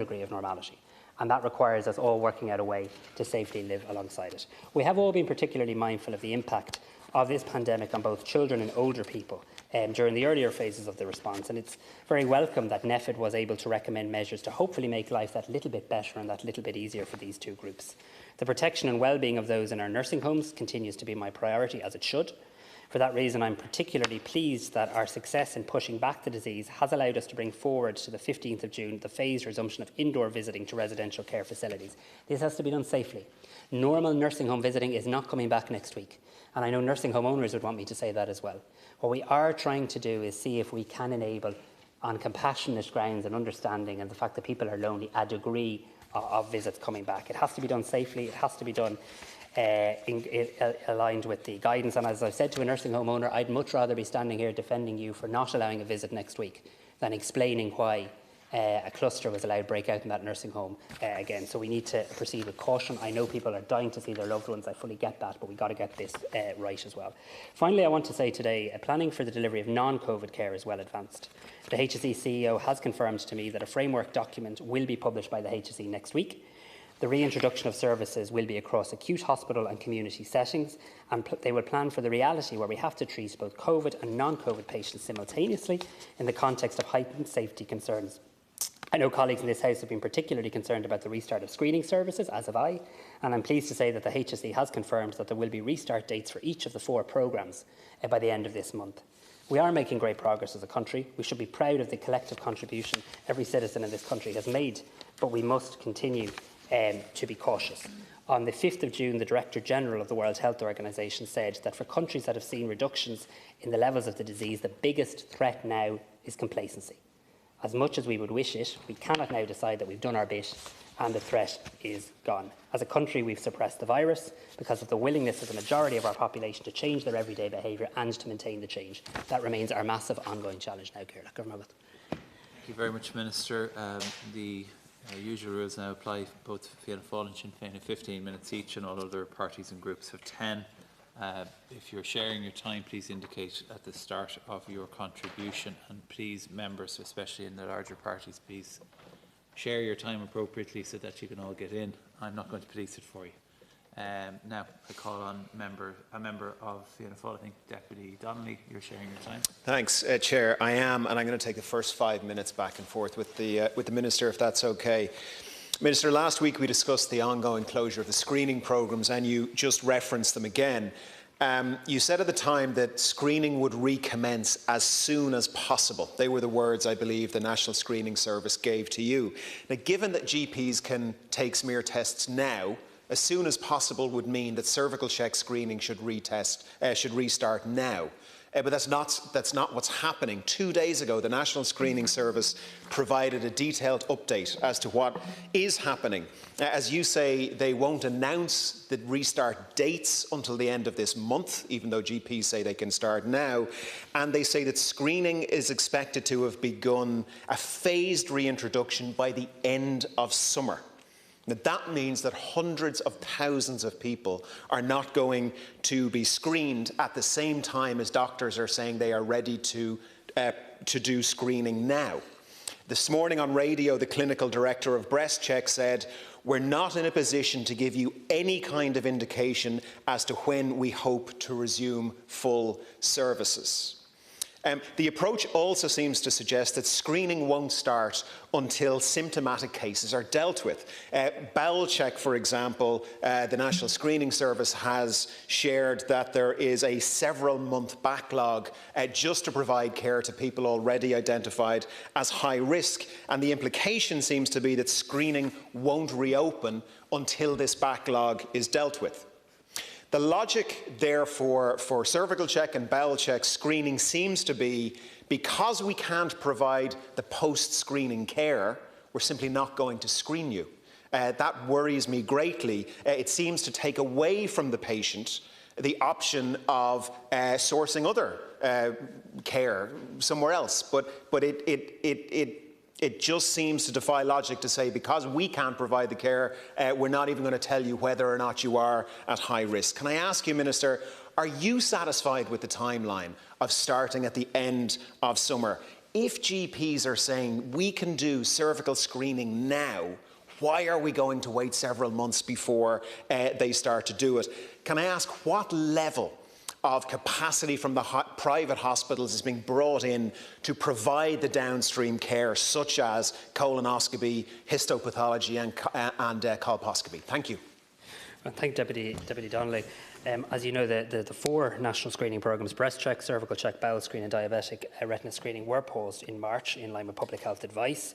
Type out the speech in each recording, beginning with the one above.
degree of normality. And that requires us all working out a way to safely live alongside it. We have all been particularly mindful of the impact of this pandemic on both children and older people during the earlier phases of the response, and it's very welcome that NPHET was able to recommend measures to hopefully make life that little bit better and that little bit easier for these two groups. The protection and well-being of those in our nursing homes continues to be my priority, as it should. For that reason, I'm particularly pleased that our success in pushing back the disease has allowed us to bring forward to the 15th of June the phased resumption of indoor visiting to residential care facilities. This has to be done safely. Normal nursing home visiting is not coming back next week, and I know nursing home owners would want me to say that as well. What we are trying to do is see if we can enable, on compassionate grounds and understanding and the fact that people are lonely, a degree of visits coming back. It has to be done safely, it has to be done aligned with the guidance, and as I've said to a nursing home owner, I'd much rather be standing here defending you for not allowing a visit next week than explaining why a cluster was allowed to break out in that nursing home again. So we need to proceed with caution. I know people are dying to see their loved ones, I fully get that, but we've got to get this right as well. Finally, I want to say today, planning for the delivery of non-COVID care is well advanced. The HSE CEO has confirmed to me that a framework document will be published by the HSE next week. The reintroduction of services will be across acute hospital and community settings, and they will plan for the reality where we have to treat both COVID and non-COVID patients simultaneously in the context of heightened safety concerns. I know colleagues in this House have been particularly concerned about the restart of screening services, as have I, and I'm pleased to say that the HSE has confirmed that there will be restart dates for each of the 4 programmes by the end of this month. We are making great progress as a country. We should be proud of the collective contribution every citizen in this country has made, but we must continue to be cautious. On the 5th of June, the Director General of the World Health Organization said that for countries that have seen reductions in the levels of the disease, the biggest threat now is complacency. As much as we would wish it, we cannot now decide that we've done our bit and the threat is gone. As a country, we've suppressed the virus because of the willingness of the majority of our population to change their everyday behaviour and to maintain the change. That remains our massive ongoing challenge now, Ciara. Thank you very much, Minister. The usual rules now apply both to Fianna Fáil and Sinn Féin of 15 minutes each, and all other parties and groups of 10. If you're sharing your time, please indicate at the start of your contribution, and please, members, especially in the larger parties, please share your time appropriately so that you can all get in. I'm not going to police it for you. Now, I call on a member of Fianna Fáil, I think Deputy Donnelly, you're sharing your time. Thanks, Chair. I am, and I'm going to take the first 5 minutes back and forth with the Minister, if that's okay. Minister, last week we discussed the ongoing closure of the screening programmes, and you just referenced them again. You said at the time that screening would recommence as soon as possible. They were the words, I believe, the National Screening Service gave to you. Now, given that GPs can take smear tests now, as soon as possible would mean that cervical check screening should restart now. But that's not what's happening. 2 days ago, the National Screening Service provided a detailed update as to what is happening. As you say, they won't announce the restart dates until the end of this month, even though GPs say they can start now. And they say that screening is expected to have begun a phased reintroduction by the end of summer. Now, that means that hundreds of thousands of people are not going to be screened at the same time as doctors are saying they are ready to do screening now. This morning on radio, the clinical director of Breast Check said, "We're not in a position to give you any kind of indication as to when we hope to resume full services." The approach also seems to suggest that screening won't start until symptomatic cases are dealt with. Bowel Check, for example, the National Screening Service has shared that there is a several-month backlog just to provide care to people already identified as high risk, and the implication seems to be that screening won't reopen until this backlog is dealt with. The logic, therefore, for cervical check and bowel check screening seems to be, because we can't provide the post-screening care, we're simply not going to screen you. That worries me greatly. It seems to take away from the patient the option of sourcing other care somewhere else. But it just seems to defy logic to say, because we can't provide the care, we're not even going to tell you whether or not you are at high risk. Can I ask you, Minister, are you satisfied with the timeline of starting at the end of summer? If GPs are saying we can do cervical screening now, why are we going to wait several months before they start to do it? Can I ask what level of capacity from the private hospitals is being brought in to provide the downstream care, such as colonoscopy, histopathology and colposcopy? Thank you. Well, thank Deputy Donnelly. As you know, the 4 national screening programmes, breast check, cervical check, bowel screen and diabetic retina screening, were paused in March in line with public health advice,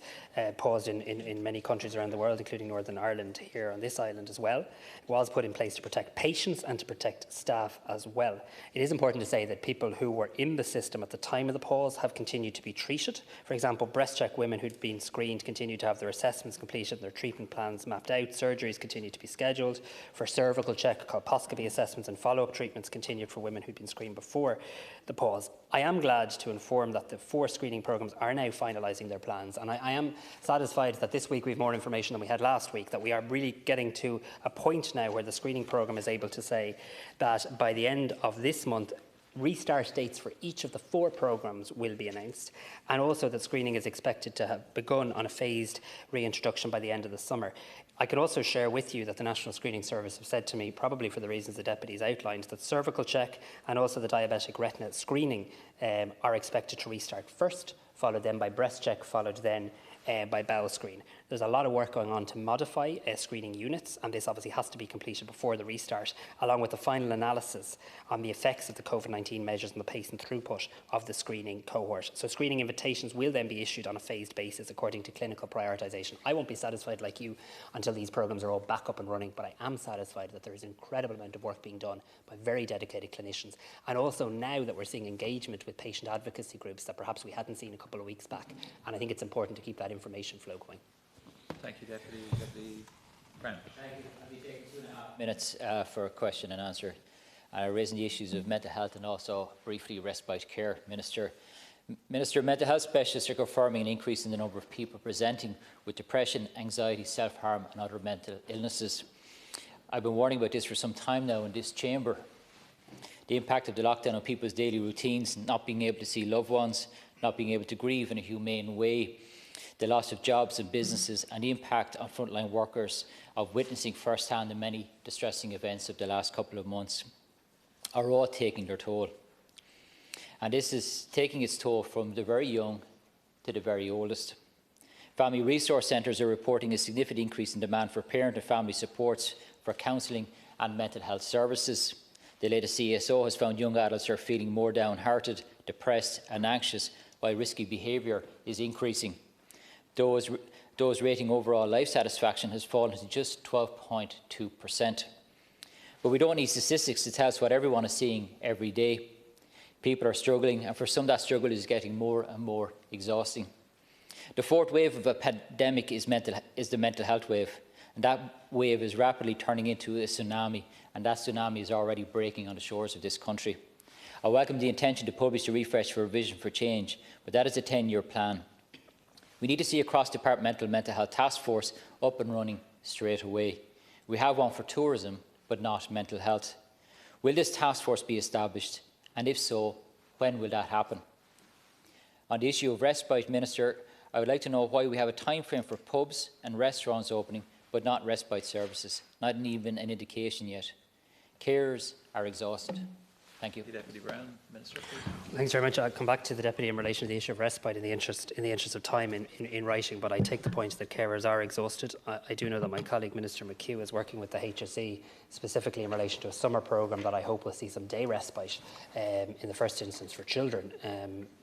paused in many countries around the world, including Northern Ireland, here on this island as well. It was put in place to protect patients and to protect staff as well. It is important to say that people who were in the system at the time of the pause have continued to be treated. For example, breast check women who'd been screened continue to have their assessments completed and their treatment plans mapped out. Surgeries continue to be scheduled. For cervical check, colposcopy assessments and follow-up treatments continued for women who'd been screened before the pause. I am glad to inform that the 4 screening programmes are now finalising their plans, and I am satisfied that this week we have more information than we had last week, that we are really getting to a point now where the screening programme is able to say that by the end of this month, restart dates for each of the 4 programmes will be announced, and also that screening is expected to have begun on a phased reintroduction by the end of the summer. I could also share with you that the National Screening Service have said to me, probably for the reasons the deputies outlined, that cervical check and also the diabetic retina screening are expected to restart first, followed then by breast check, followed then by bowel screen. There's a lot of work going on to modify screening units, and this obviously has to be completed before the restart, along with the final analysis on the effects of the COVID-19 measures and the pace and throughput of the screening cohort. So screening invitations will then be issued on a phased basis according to clinical prioritisation. I won't be satisfied like you until these programmes are all back up and running, but I am satisfied that there is an incredible amount of work being done by very dedicated clinicians, and also now that we're seeing engagement with patient advocacy groups that perhaps we hadn't seen a couple of weeks back, and I think it's important to keep that information flow going. Thank you, Deputy Brown. Thank you. I'll be taking 2.5 minutes for a question and answer. Raising the issues of mental health and also briefly respite care. Minister, mental health specialists are confirming an increase in the number of people presenting with depression, anxiety, self-harm and other mental illnesses. I've been warning about this for some time now in this chamber. The impact of the lockdown on people's daily routines, not being able to see loved ones, not being able to grieve in a humane way, the loss of jobs and businesses, and the impact on frontline workers of witnessing firsthand the many distressing events of the last couple of months are all taking their toll. And this is taking its toll from the very young to the very oldest. Family resource centres are reporting a significant increase in demand for parent and family supports for counselling and mental health services. The latest CSO has found young adults are feeling more downhearted, depressed and anxious, while risky behaviour is increasing. Those rating overall life satisfaction has fallen to just 12.2%. But we don't need statistics to tell us what everyone is seeing every day. People are struggling, and for some that struggle is getting more and more exhausting. The 4th wave of a pandemic is the mental health wave, and that wave is rapidly turning into a tsunami, and that tsunami is already breaking on the shores of this country. I welcome the intention to publish a refresh for a vision for change, but that is a 10-year plan. We need to see a cross-departmental mental health task force up and running straight away. We have one for tourism, but not mental health. Will this task force be established? And if so, when will that happen? On the issue of respite, Minister, I would like to know why we have a time frame for pubs and restaurants opening, but not respite services, not even an indication yet. Carers are exhausted. Thank you. Deputy Brown, Minister, please. Thanks very much. I'll come back to the Deputy in relation to the issue of respite in the interest of time in writing, but I take the point that carers are exhausted. I do know that my colleague Minister McHugh is working with the HSE specifically in relation to a summer programme that I hope will see some day respite in the first instance for children,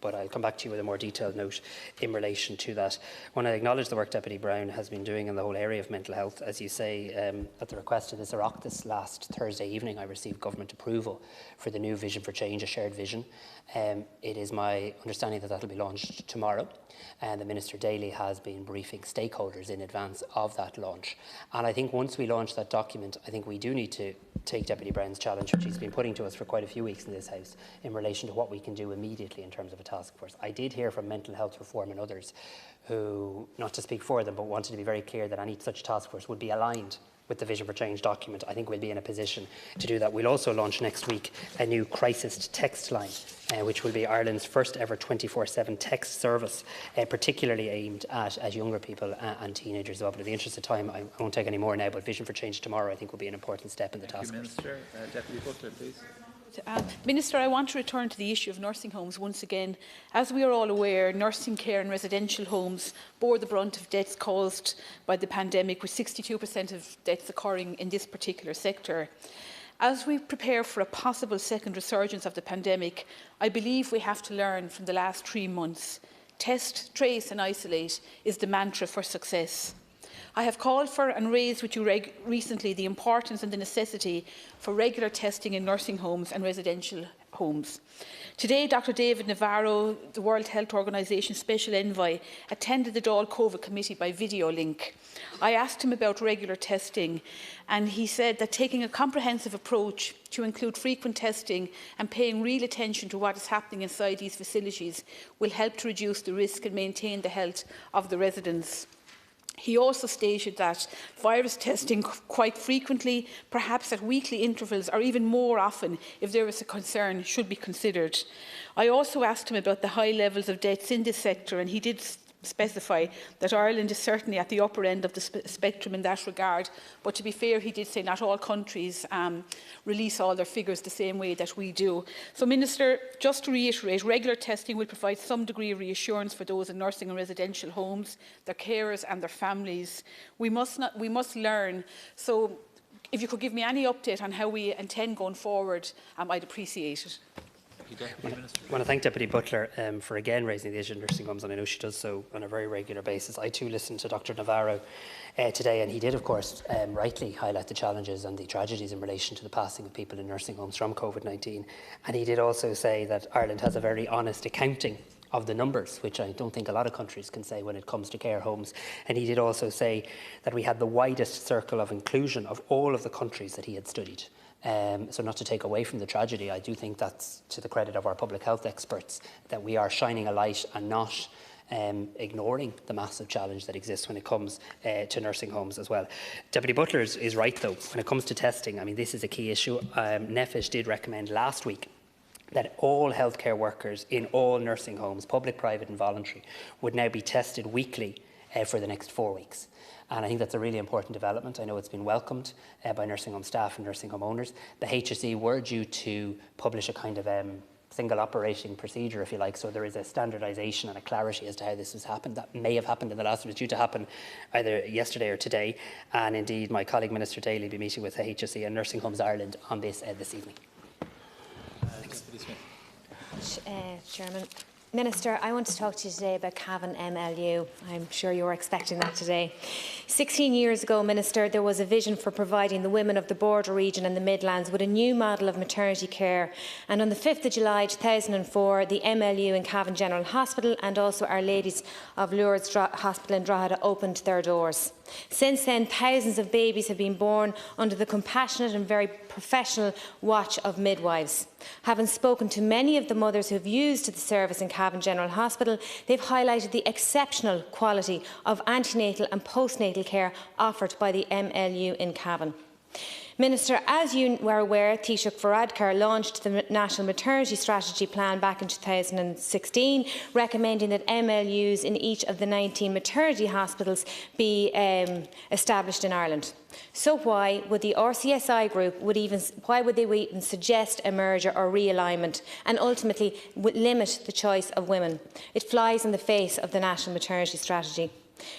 but I'll come back to you with a more detailed note in relation to that. When I acknowledge the work Deputy Brown has been doing in the whole area of mental health, as you say, at the request of this Oireachtas last Thursday evening, I received government approval for the new Vision for Change, a shared vision. It is my understanding that will be launched tomorrow, and the Minister Dáil has been briefing stakeholders in advance of that launch. And I think once we launch that document, I think we do need to take Deputy Brown's challenge, which he's been putting to us for quite a few weeks in this House, in relation to what we can do immediately in terms of a task force. I did hear from Mental Health Reform and others who, not to speak for them, but wanted to be very clear that any such task force would be aligned with the Vision for Change document, I think we'll be in a position to do that. We'll also launch next week a new crisis text line, which will be Ireland's first ever 24/7 text service, particularly aimed at younger people and teenagers as well. But in the interest of time, I won't take any more now, but Vision for Change tomorrow I think will be an important step in the task force. Minister. Deputy Butler, please. Minister, I want to return to the issue of nursing homes once again. As we are all aware, nursing care and residential homes bore the brunt of deaths caused by the pandemic, with 62% of deaths occurring in this particular sector. As we prepare for a possible second resurgence of the pandemic, I believe we have to learn from the last 3 months. Test, trace and isolate is the mantra for success. I have called for and raised with you recently the importance and the necessity for regular testing in nursing homes and residential homes. Today, Dr. David Navarro, the World Health Organization Special Envoy, attended the Dáil COVID Committee by video link. I asked him about regular testing, and he said that taking a comprehensive approach to include frequent testing and paying real attention to what is happening inside these facilities will help to reduce the risk and maintain the health of the residents. He also stated that virus testing quite frequently, perhaps at weekly intervals or even more often if there is a concern, should be considered. I also asked him about the high levels of deaths in this sector, and he did specify that Ireland is certainly at the upper end of the spectrum in that regard. But to be fair, he did say not all countries release all their figures the same way that we do. So, Minister, just to reiterate, regular testing will provide some degree of reassurance for those in nursing and residential homes, their carers and their families. We must learn. So, if you could give me any update on how we intend going forward, I'd appreciate it. I want to thank Deputy Butler for again raising the issue of nursing homes, and I know she does so on a very regular basis. I too listened to Dr. Navarro today, and he did, of course, rightly highlight the challenges and the tragedies in relation to the passing of people in nursing homes from COVID-19. And he did also say that Ireland has a very honest accounting of the numbers, which I don't think a lot of countries can say when it comes to care homes. And he did also say that we had the widest circle of inclusion of all of the countries that he had studied. So not to take away from the tragedy, I do think that's to the credit of our public health experts that we are shining a light and not ignoring the massive challenge that exists when it comes to nursing homes as well. Deputy Butler is right though, when it comes to testing. I mean, this is a key issue. NEFIS did recommend last week that all healthcare workers in all nursing homes, public, private and voluntary, would now be tested weekly for the next 4 weeks. And I think that's a really important development. I know it's been welcomed by nursing home staff and nursing home owners. The HSE were due to publish a kind of single operating procedure, if you like, so there is a standardisation and a clarity as to how this has happened. That may have happened in the last, it was due to happen either yesterday or today. And indeed, my colleague Minister Dáil will be meeting with the HSE and Nursing Homes Ireland on this this evening. Chairman. Minister, I want to talk to you today about Cavan MLU. I'm sure you were expecting that today. 16 years ago, Minister, there was a vision for providing the women of the border region and the Midlands with a new model of maternity care. And on the 5th of July 2004, the MLU in Cavan General Hospital and also Our Ladies of Lourdes Hospital in Drogheda opened their doors. Since then, thousands of babies have been born under the compassionate and very professional watch of midwives. Having spoken to many of the mothers who have used the service in Cavan General Hospital, they've highlighted the exceptional quality of antenatal and postnatal care offered by the MLU in Cavan. Minister, as you were aware, Taoiseach Varadkar launched the National Maternity Strategy Plan back in 2016, recommending that MLUs in each of the 19 maternity hospitals be established in Ireland. So why would the RCSI group even suggest a merger or realignment and ultimately limit the choice of women? It flies in the face of the National Maternity Strategy.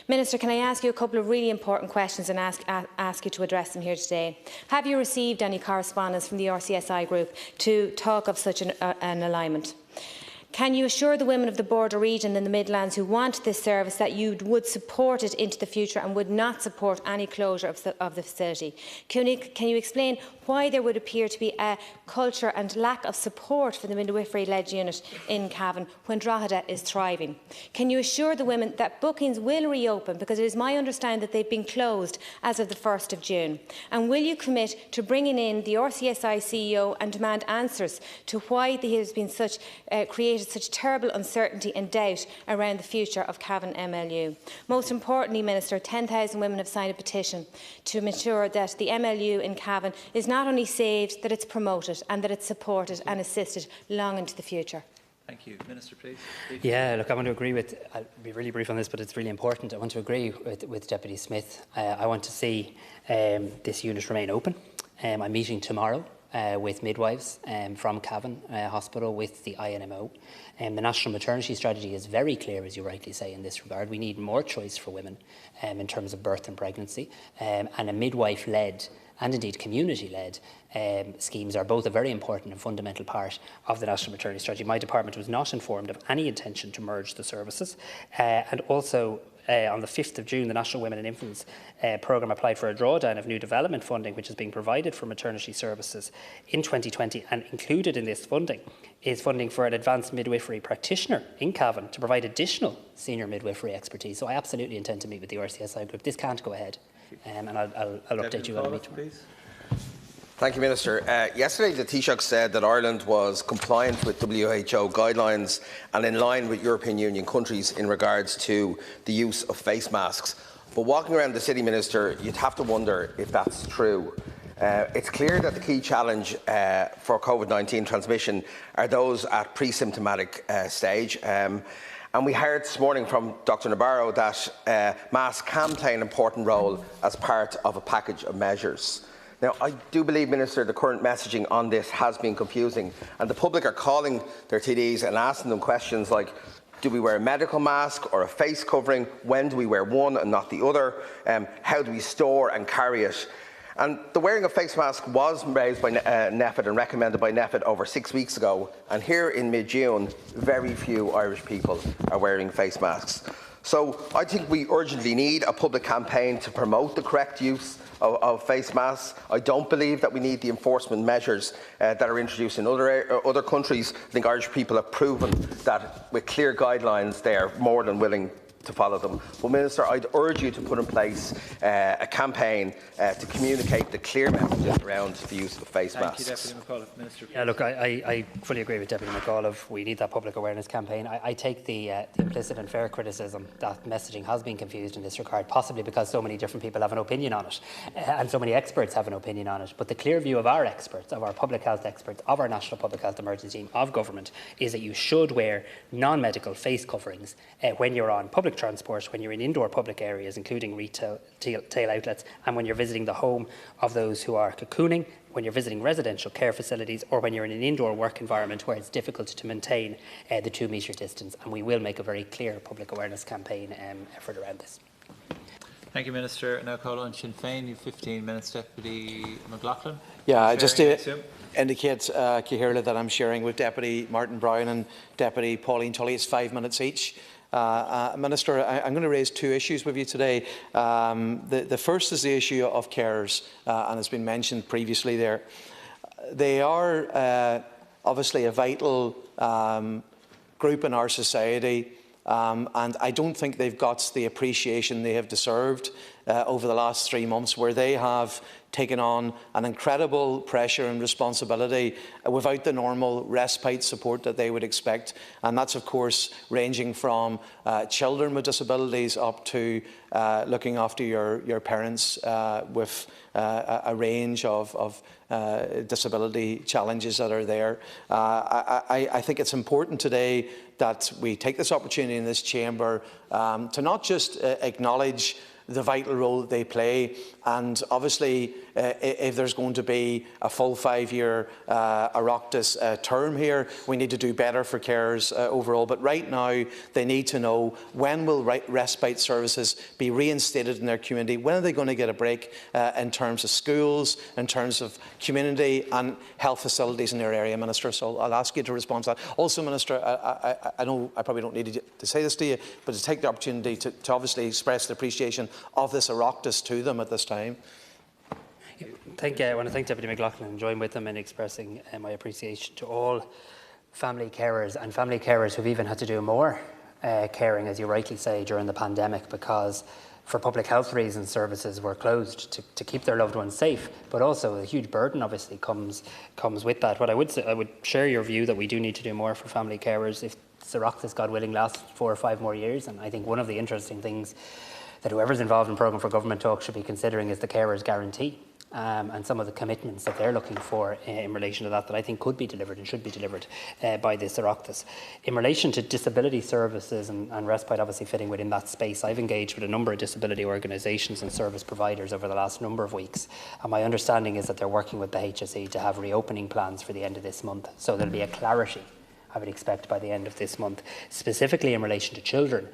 Minister, can I ask you a couple of really important questions and ask you to address them here today? Have you received any correspondence from the RCSI group to talk of such an alignment? Can you assure the women of the border region and the Midlands who want this service that you would support it into the future and would not support any closure of the facility? Can you explain why there would appear to be a culture and lack of support for the midwifery-led unit in Cavan when Drogheda is thriving? Can you assure the women that bookings will reopen, because it is my understanding that they've been closed as of the 1st of June? And will you commit to bringing in the RCSI CEO and demand answers to why there has been such created created such terrible uncertainty and doubt around the future of Cavan MLU. Most importantly, Minister, 10,000 women have signed a petition to ensure that the MLU in Cavan is not only saved, that it's promoted and that it's supported and assisted long into the future. Thank you. Minister, please. Yeah, look, I want to agree with, I'll be really brief on this, but it's really important. I want to agree with Deputy Smith. I want to see this unit remain open. I'm meeting tomorrow with midwives from Cavan Hospital with the INMO. The National Maternity Strategy is very clear, as you rightly say, in this regard. We need more choice for women in terms of birth and pregnancy, and a midwife-led and indeed community-led schemes are both a very important and fundamental part of the National Maternity Strategy. My department was not informed of any intention to merge the services, and also on the 5th of June, the National Women and Infants Programme applied for a drawdown of new development funding, which is being provided for maternity services in 2020, and included in this funding is funding for an advanced midwifery practitioner in Cavan to provide additional senior midwifery expertise. So I absolutely intend to meet with the RCSI group. This can't go ahead, and I'll update you when I meet tomorrow. Thank you, Minister. Yesterday, the Taoiseach said that Ireland was compliant with WHO guidelines and in line with European Union countries in regards to the use of face masks. But walking around the city, Minister, you'd have to wonder if that's true. It's clear that the key challenge for COVID-19 transmission are those at pre-symptomatic stage. And we heard this morning from Dr Nabarro that masks can play an important role as part of a package of measures. Now, I do believe, Minister, the current messaging on this has been confusing, and the public are calling their TDs and asking them questions like, do we wear a medical mask or a face covering? When do we wear one and not the other? How do we store and carry it? And the wearing of face masks was raised by NPHET and recommended by NPHET over 6 weeks ago, and here in mid-June, very few Irish people are wearing face masks. So I think we urgently need a public campaign to promote the correct use of face masks. I don't believe that we need the enforcement measures that are introduced in other countries. I think Irish people have proven that with clear guidelines they are more than willing to follow them. But Minister, I'd urge you to put in place a campaign to communicate the clear messages around the use of face masks. Thank you, Deputy McAuliffe. Minister, please. Yeah, look, I fully agree with Deputy McAuliffe. We need that public awareness campaign. I take the implicit and fair criticism that messaging has been confused in this regard, possibly because so many different people have an opinion on it, and so many experts have an opinion on it. But the clear view of our experts, of our public health experts, of our National Public Health Emergency Team, of government, is that you should wear non-medical face coverings when you're on public transport, when you're in indoor public areas, including retail outlets, and when you're visiting the home of those who are cocooning, when you're visiting residential care facilities, or when you're in an indoor work environment where it's difficult to maintain the 2 metre distance. And we will make a very clear public awareness campaign effort around this. Thank you, Minister. Now call on Sinn Féin. You have 15 minutes, Deputy McLaughlin. Yeah, just to indicate, Cahirla, that I'm sharing with Deputy Martin Brown and Deputy Pauline Tully. It's 5 minutes each. Minister, I'm going to raise 2 issues with you today. The first is the issue of carers, and it's been mentioned previously there. They are obviously a vital group in our society, and I don't think they've got the appreciation they have deserved over the last 3 months, where they have taken on an incredible pressure and responsibility without the normal respite support that they would expect. And that's, of course, ranging from children with disabilities up to looking after your parents with a range of disability challenges that are there. I think it's important today that we take this opportunity in this chamber to not just acknowledge the vital role that they play, and obviously if there's going to be a full 5-year Oireachtas term here, we need to do better for carers overall. But right now they need to know, when will respite services be reinstated in their community? When are they going to get a break in terms of schools, in terms of community and health facilities in their area, Minister? So I'll ask you to respond to that. Also, Minister, I know I probably don't need to say this to you, but to take the opportunity to obviously express the appreciation of this Oireachtas to them at this time. I want to thank Deputy McLaughlin and join with them in expressing my appreciation to all family carers, and family carers who've even had to do more caring, as you rightly say, during the pandemic, because for public health reasons, services were closed to keep their loved ones safe, but also a huge burden obviously comes with that. What I would say, I would share your view that we do need to do more for family carers if Oireachtas, God willing, lasts 4 or 5 more years. And I think one of the interesting things that whoever's involved in Programme for Government Talk should be considering is the carers guarantee. And some of the commitments that they're looking for in relation to that I think could be delivered and should be delivered by this Oireachtas. In relation to disability services and Respite obviously fitting within that space, I've engaged with a number of disability organisations and service providers over the last number of weeks, and my understanding is that they're working with the HSE to have reopening plans for the end of this month. So there'll be a clarity, I would expect, by the end of this month, specifically in relation to children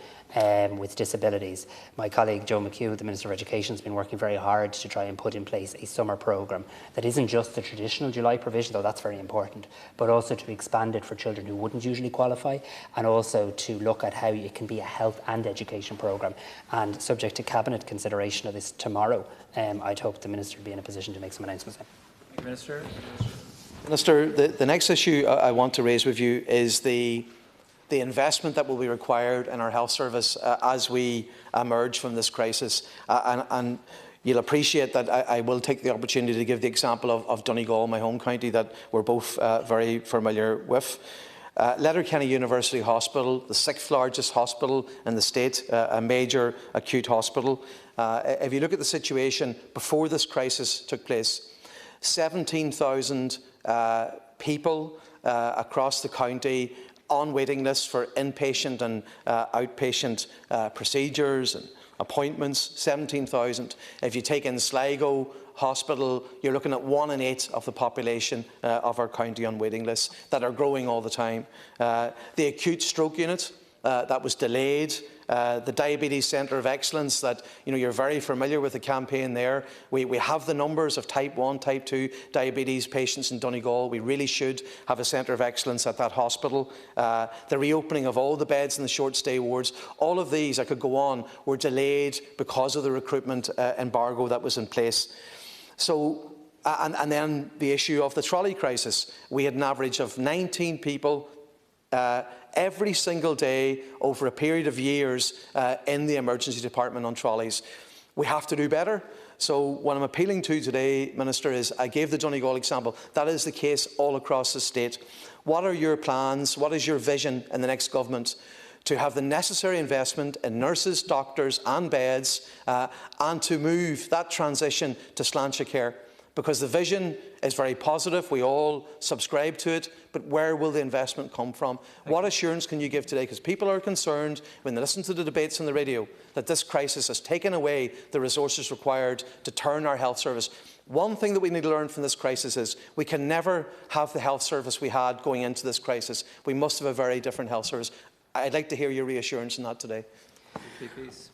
with disabilities. My colleague Joe McHugh, the Minister of Education, has been working very hard to try and put in place a summer programme that isn't just the traditional July provision, though that's very important, but also to expand it for children who wouldn't usually qualify, and also to look at how it can be a health and education programme. And subject to Cabinet consideration of this tomorrow, I'd hope the Minister would be in a position to make some announcements. Thank you, Minister. Minister, the next issue I want to raise with you is the investment that will be required in our health service as we emerge from this crisis. And you'll appreciate that I will take the opportunity to give the example of Donegal, my home county, that we're both very familiar with. Letterkenny University Hospital, the 6th largest hospital in the state, a major acute hospital. If you look at the situation before this crisis took place, 17,000 people across the county on waiting lists for inpatient and outpatient procedures and appointments, 17,000. If you take in Sligo Hospital, you're looking at 1 in 8 of the population of our county on waiting lists that are growing all the time. The acute stroke unit that was delayed. The Diabetes Centre of Excellence that you're very familiar with the campaign there. We have the numbers of type 1, type 2 diabetes patients in Donegal. We really should have a Centre of Excellence at that hospital. The reopening of all the beds in the short stay wards. All of these, I could go on, were delayed because of the recruitment embargo that was in place. So, and then the issue of the trolley crisis. We had an average of 19 people every single day over a period of years in the emergency department on trolleys. We have to do better. So what I'm appealing to today, Minister, is I gave the Donegal example. That is the case all across the state. What are your plans? What is your vision in the next government to have the necessary investment in nurses, doctors and beds and to move that transition to sláinte care? Because the vision is very positive, we all subscribe to it, but where will the investment come from? What assurance can you give today? Because people are concerned when they listen to the debates on the radio that this crisis has taken away the resources required to turn our health service. One thing that we need to learn from this crisis is we can never have the health service we had going into this crisis. We must have a very different health service. I'd like to hear your reassurance on that today.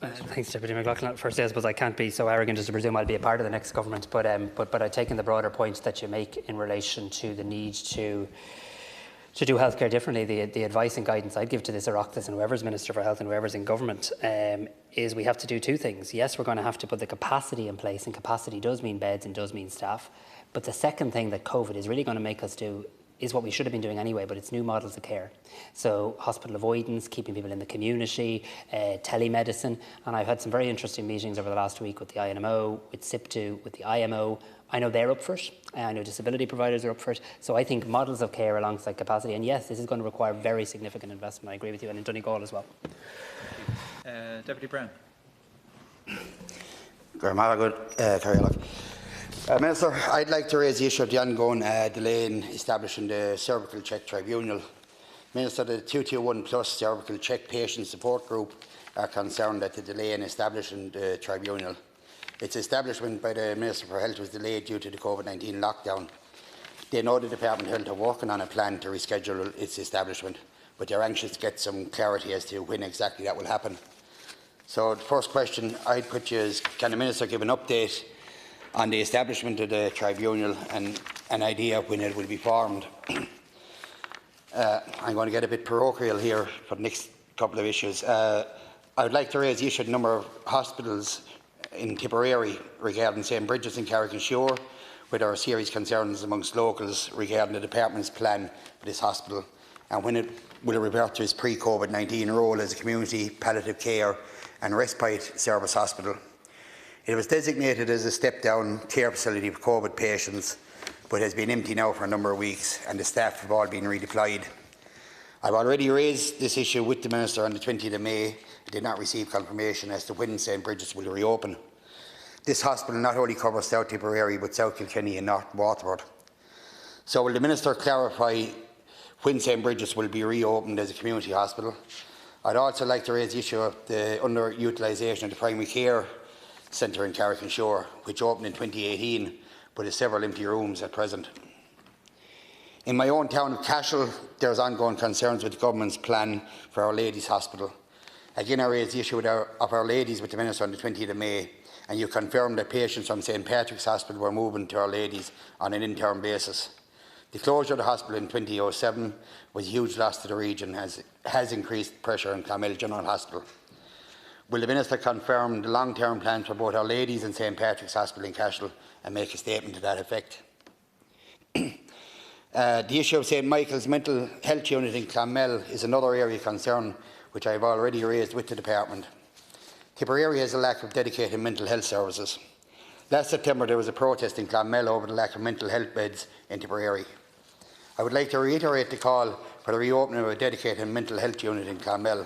Thanks, Deputy McLaughlin. Firstly, I suppose I can't be so arrogant as to presume I'll be a part of the next government, but I've taken the broader points that you make in relation to the need to do healthcare differently. The advice and guidance I'd give to this Oireachtas and whoever's Minister for Health and whoever's in government is we have to do 2 things. Yes, we're going to have to put the capacity in place, and capacity does mean beds and does mean staff. But the second thing that COVID is really going to make us do is what we should have been doing anyway, but it's new models of care. So hospital avoidance, keeping people in the community, telemedicine. And I've had some very interesting meetings over the last week with the INMO, with SIPTU, with the IMO. I know they're up for it. I know disability providers are up for it. So I think models of care alongside capacity. And yes, this is going to require very significant investment. I agree with you, and in Donegal as well. Deputy Brown. Minister, I'd like to raise the issue of the ongoing delay in establishing the Cervical Check Tribunal. Minister, the 221 Plus Cervical Check Patient Support Group are concerned at the delay in establishing the tribunal. Its establishment by the Minister for Health was delayed due to the COVID-19 lockdown. They know the Department of Health are working on a plan to reschedule its establishment, but they're anxious to get some clarity as to when exactly that will happen. So the first question I'd put you is, can the Minister give an update on the establishment of the tribunal and an idea when it will be formed? I'm going to get a bit parochial here for the next couple of issues. I would like to raise the issue of the number of hospitals in Tipperary regarding St Bridget's and Carrick-on-Shore, where there are serious concerns amongst locals regarding the Department's plan for this hospital, and when it will revert to its pre-COVID-19 role as a community palliative care and Respite Service Hospital. It was designated as a step-down care facility for COVID patients, but has been empty now for a number of weeks, and the staff have all been redeployed. I've already raised this issue with the Minister on the 20th of May. I did not receive confirmation as to when St Bridget's will reopen. This hospital not only covers South Tipperary, but South Kilkenny and North Waterford. So will the Minister clarify when St Bridget's will be reopened as a community hospital? I'd also like to raise the issue of the underutilisation of the primary care centre in Carrick-on-Shore, which opened in 2018, but has several empty rooms at present. In my own town of Cashel, there is ongoing concerns with the government's plan for Our Lady's Hospital. Again, I raised the issue of Our Lady's with the Minister on the 20th of May, and you confirmed that patients from St Patrick's Hospital were moving to Our Lady's on an interim basis. The closure of the hospital in 2007 was a huge loss to the region, as it has increased pressure on Clonmel General Hospital. Will the Minister confirm the long-term plans for both Our Lady's and St Patrick's Hospital in Cashel and make a statement to that effect? The issue of St Michael's Mental Health Unit in Clonmel is another area of concern which I have already raised with the Department. Tipperary has a lack of dedicated mental health services. Last September there was a protest in Clonmel over the lack of mental health beds in Tipperary. I would like to reiterate the call for the reopening of a dedicated mental health unit in Clonmel.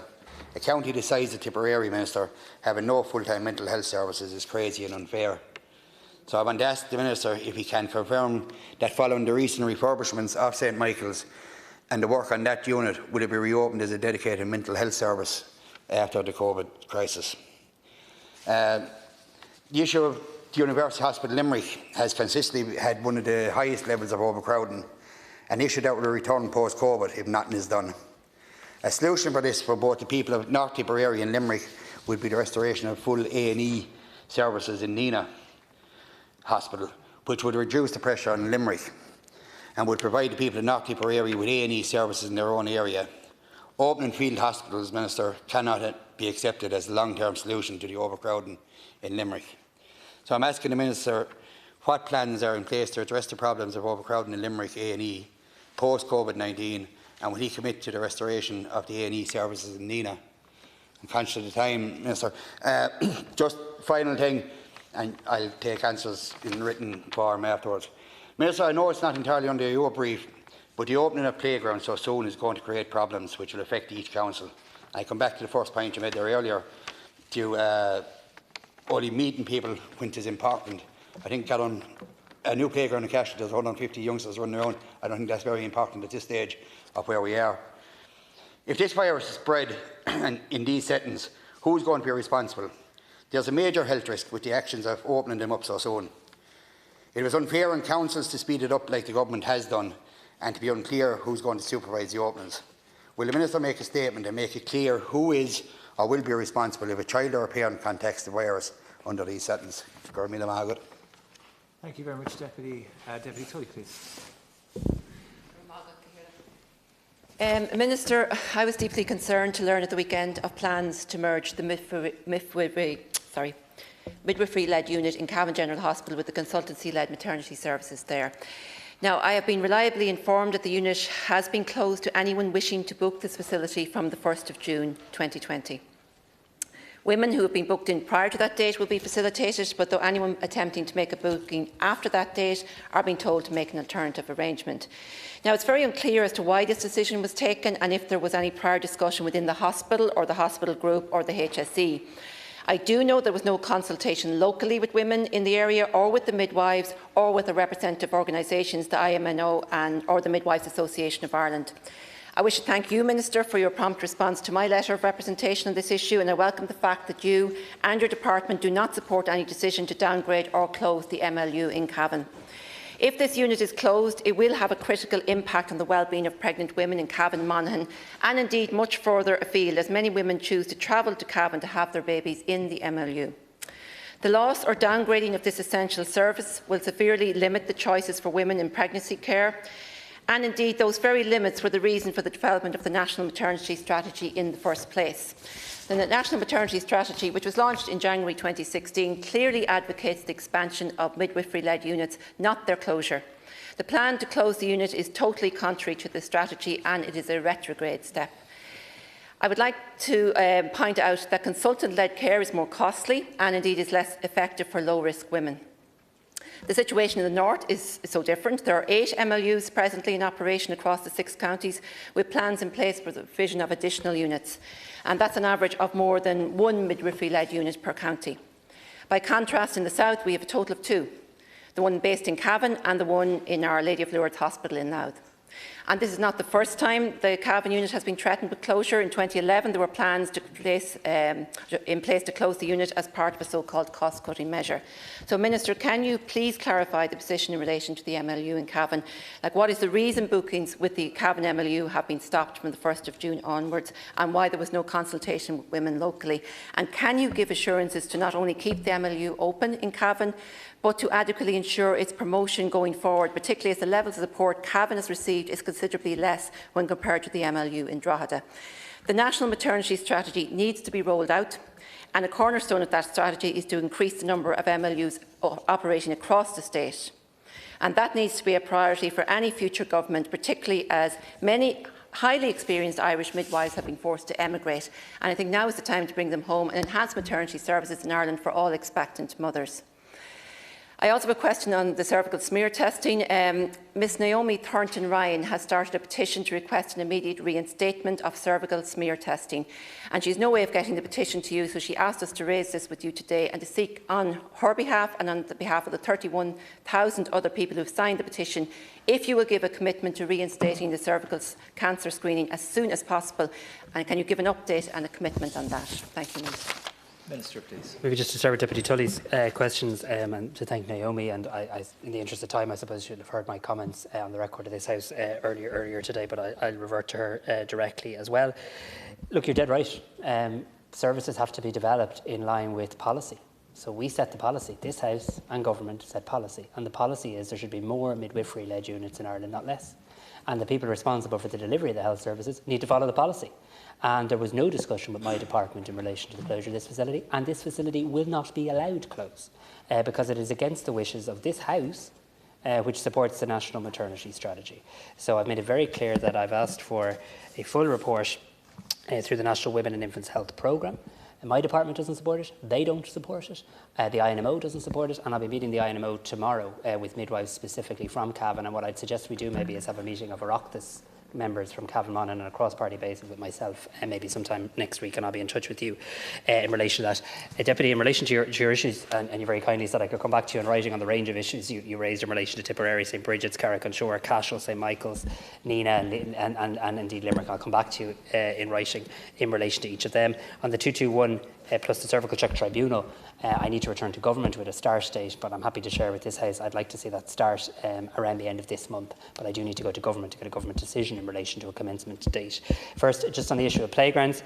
A county the size of Tipperary, Minister, having no full-time mental health services is crazy and unfair. So I want to ask the Minister if he can confirm that following the recent refurbishments of St Michael's and the work on that unit, will it be reopened as a dedicated mental health service after the COVID crisis? The issue of the University Hospital Limerick has consistently had one of the highest levels of overcrowding, an issue that will return post-COVID if nothing is done. A solution for this for both the people of North Tipperary and Limerick would be the restoration of full A&E services in Nina Hospital, which would reduce the pressure on Limerick and would provide the people of North Tipperary with A&E services in their own area. Opening field hospitals, Minister, cannot be accepted as a long-term solution to the overcrowding in Limerick. So I'm asking the Minister what plans are in place to address the problems of overcrowding in Limerick A&E post-COVID-19, and will he commit to the restoration of the A&E services in Nina? I'm conscious of the time, Minister. Just final thing, and I'll take answers in written form afterwards. Minister, I know it's not entirely under your brief, but the opening of playgrounds so soon is going to create problems which will affect each council. I come back to the first point you made there earlier, to only meeting people when it is important. I think got on a new playground in Cashel, there's 150 youngsters running around. I don't think that's very important at this stage of where we are. If this virus is spread in these settings, who's going to be responsible? There's a major health risk with the actions of opening them up so soon. It was unfair on councils to speed it up like the government has done, and to be unclear who's going to supervise the openings. Will the Minister make a statement and make it clear who is or will be responsible if a child or a parent contacts the virus under these settings? Thank you very much, Deputy. Deputy Tully, please. Minister, I was deeply concerned to learn at the weekend of plans to merge the midwifery-led unit in Cavan General Hospital with the consultancy-led maternity services there. Now, I have been reliably informed that the unit has been closed to anyone wishing to book this facility from the 1st of June 2020. Women who have been booked in prior to that date will be facilitated, but though anyone attempting to make a booking after that date are being told to make an alternative arrangement. Now, it's very unclear as to why this decision was taken and if there was any prior discussion within the hospital or the hospital group or the HSE. I do know there was no consultation locally with women in the area or with the midwives or with the representative organisations, the IMNO or the Midwives Association of Ireland. I wish to thank you, Minister, for your prompt response to my letter of representation on this issue, and I welcome the fact that you and your department do not support any decision to downgrade or close the MLU in Cavan. If this unit is closed, it will have a critical impact on the well-being of pregnant women in Cavan, Monaghan, and indeed much further afield, as many women choose to travel to Cavan to have their babies in the MLU. The loss or downgrading of this essential service will severely limit the choices for women in pregnancy care, and indeed those very limits were the reason for the development of the National Maternity Strategy in the first place. The National Maternity Strategy, which was launched in January 2016, clearly advocates the expansion of midwifery-led units, not their closure. The plan to close the unit is totally contrary to the strategy, and it is a retrograde step. I would like to point out that consultant-led care is more costly and indeed is less effective for low-risk women. The situation in the north is so different. There are 8 MLUs presently in operation across the 6 counties, with plans in place for the provision of additional units, and that's an average of more than 1 midwifery-led unit per county. By contrast, in the south we have a total of 2, the one based in Cavan and the one in Our Lady of Lourdes Hospital in Louth. And this is not the first time the Cavan unit has been threatened with closure. In 2011, there were plans in place to close the unit as part of a so-called cost-cutting measure. So, Minister, can you please clarify the position in relation to the MLU in Cavan? Like, what is the reason bookings with the Cavan MLU have been stopped from the 1st of June onwards, and why there was no consultation with women locally? And can you give assurances to not only keep the MLU open in Cavan, but to adequately ensure its promotion going forward, particularly as the levels of support Cavan has received is considerably less when compared to the MLU in Drogheda. The National Maternity Strategy needs to be rolled out, and a cornerstone of that strategy is to increase the number of MLUs operating across the state. And that needs to be a priority for any future government, particularly as many highly experienced Irish midwives have been forced to emigrate. And I think now is the time to bring them home and enhance maternity services in Ireland for all expectant mothers. I also have a question on the cervical smear testing. Ms Naomi Thornton-Ryan has started a petition to request an immediate reinstatement of cervical smear testing, and she has no way of getting the petition to you, so she asked us to raise this with you today and to seek on her behalf and on the behalf of the 31,000 other people who have signed the petition, if you will give a commitment to reinstating the cervical cancer screening as soon as possible. And can you give an update and a commitment on that? Thank you, Minister. Minister, please. Maybe just to start with Deputy Tully's questions and to thank Naomi, and in the interest of time, I suppose you should have heard my comments on the record of this House earlier today, but I'll revert to her directly as well. Look, you're dead right. Services have to be developed in line with policy. So we set the policy. This House and Government set policy, and the policy is there should be more midwifery-led units in Ireland, not less. And the people responsible for the delivery of the health services need to follow the policy. And there was no discussion with my department in relation to the closure of this facility, and this facility will not be allowed to close because it is against the wishes of this House, which supports the National Maternity Strategy. So I've made it very clear that I've asked for a full report through the National Women and Infants Health Programme. My department doesn't support it, they don't support it, the INMO doesn't support it, and I'll be meeting the INMO tomorrow with midwives specifically from Cavan, and what I'd suggest we do maybe is have a meeting of Oireachtas members from Cavan on a cross-party basis with myself, and maybe sometime next week, and I'll be in touch with you in relation to that. Deputy, in relation to your issues, and you very kindly said I could come back to you in writing on the range of issues you raised in relation to Tipperary, St Bridget's, Carrick-on-Shore, Cashel, St Michael's, Nina, and indeed Limerick. I'll come back to you in writing in relation to each of them. On the 221 plus the Cervical Check Tribunal, I need to return to Government with a start date, but I'm happy to share with this House I'd like to see that start around the end of this month, but I do need to go to Government to get a Government decision in relation to a commencement date. First, just on the issue of playgrounds,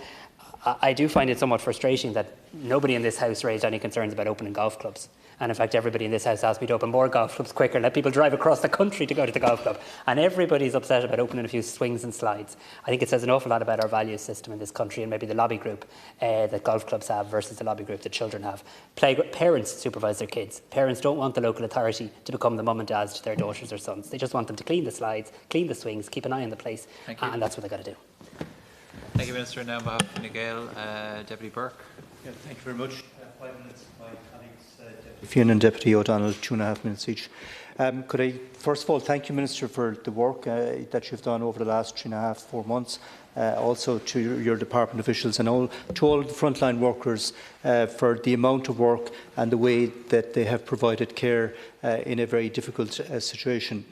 I do find it somewhat frustrating that nobody in this House raised any concerns about opening golf clubs. And in fact, everybody in this House asked me to open more golf clubs quicker, let people drive across the country to go to the golf club. And everybody's upset about opening a few swings and slides. I think it says an awful lot about our value system in this country and maybe the lobby group that golf clubs have versus the lobby group that children have. Parents supervise their kids. Parents don't want the local authority to become the mum and dads to their daughters or sons. They just want them to clean the slides, clean the swings, keep an eye on the place, and that's what they've got to do. Thank you, Minister. Now on behalf of Fine Gael, Deputy Burke. Yeah, thank you very much. 5 minutes, my colleagues, Deputy Fionn and Deputy O'Donnell, 2.5 minutes each. Could I first of all thank you, Minister, for the work that you've done over the last 3.5–4 months. Also to your department officials and to all the frontline workers for the amount of work and the way that they have provided care in a very difficult situation.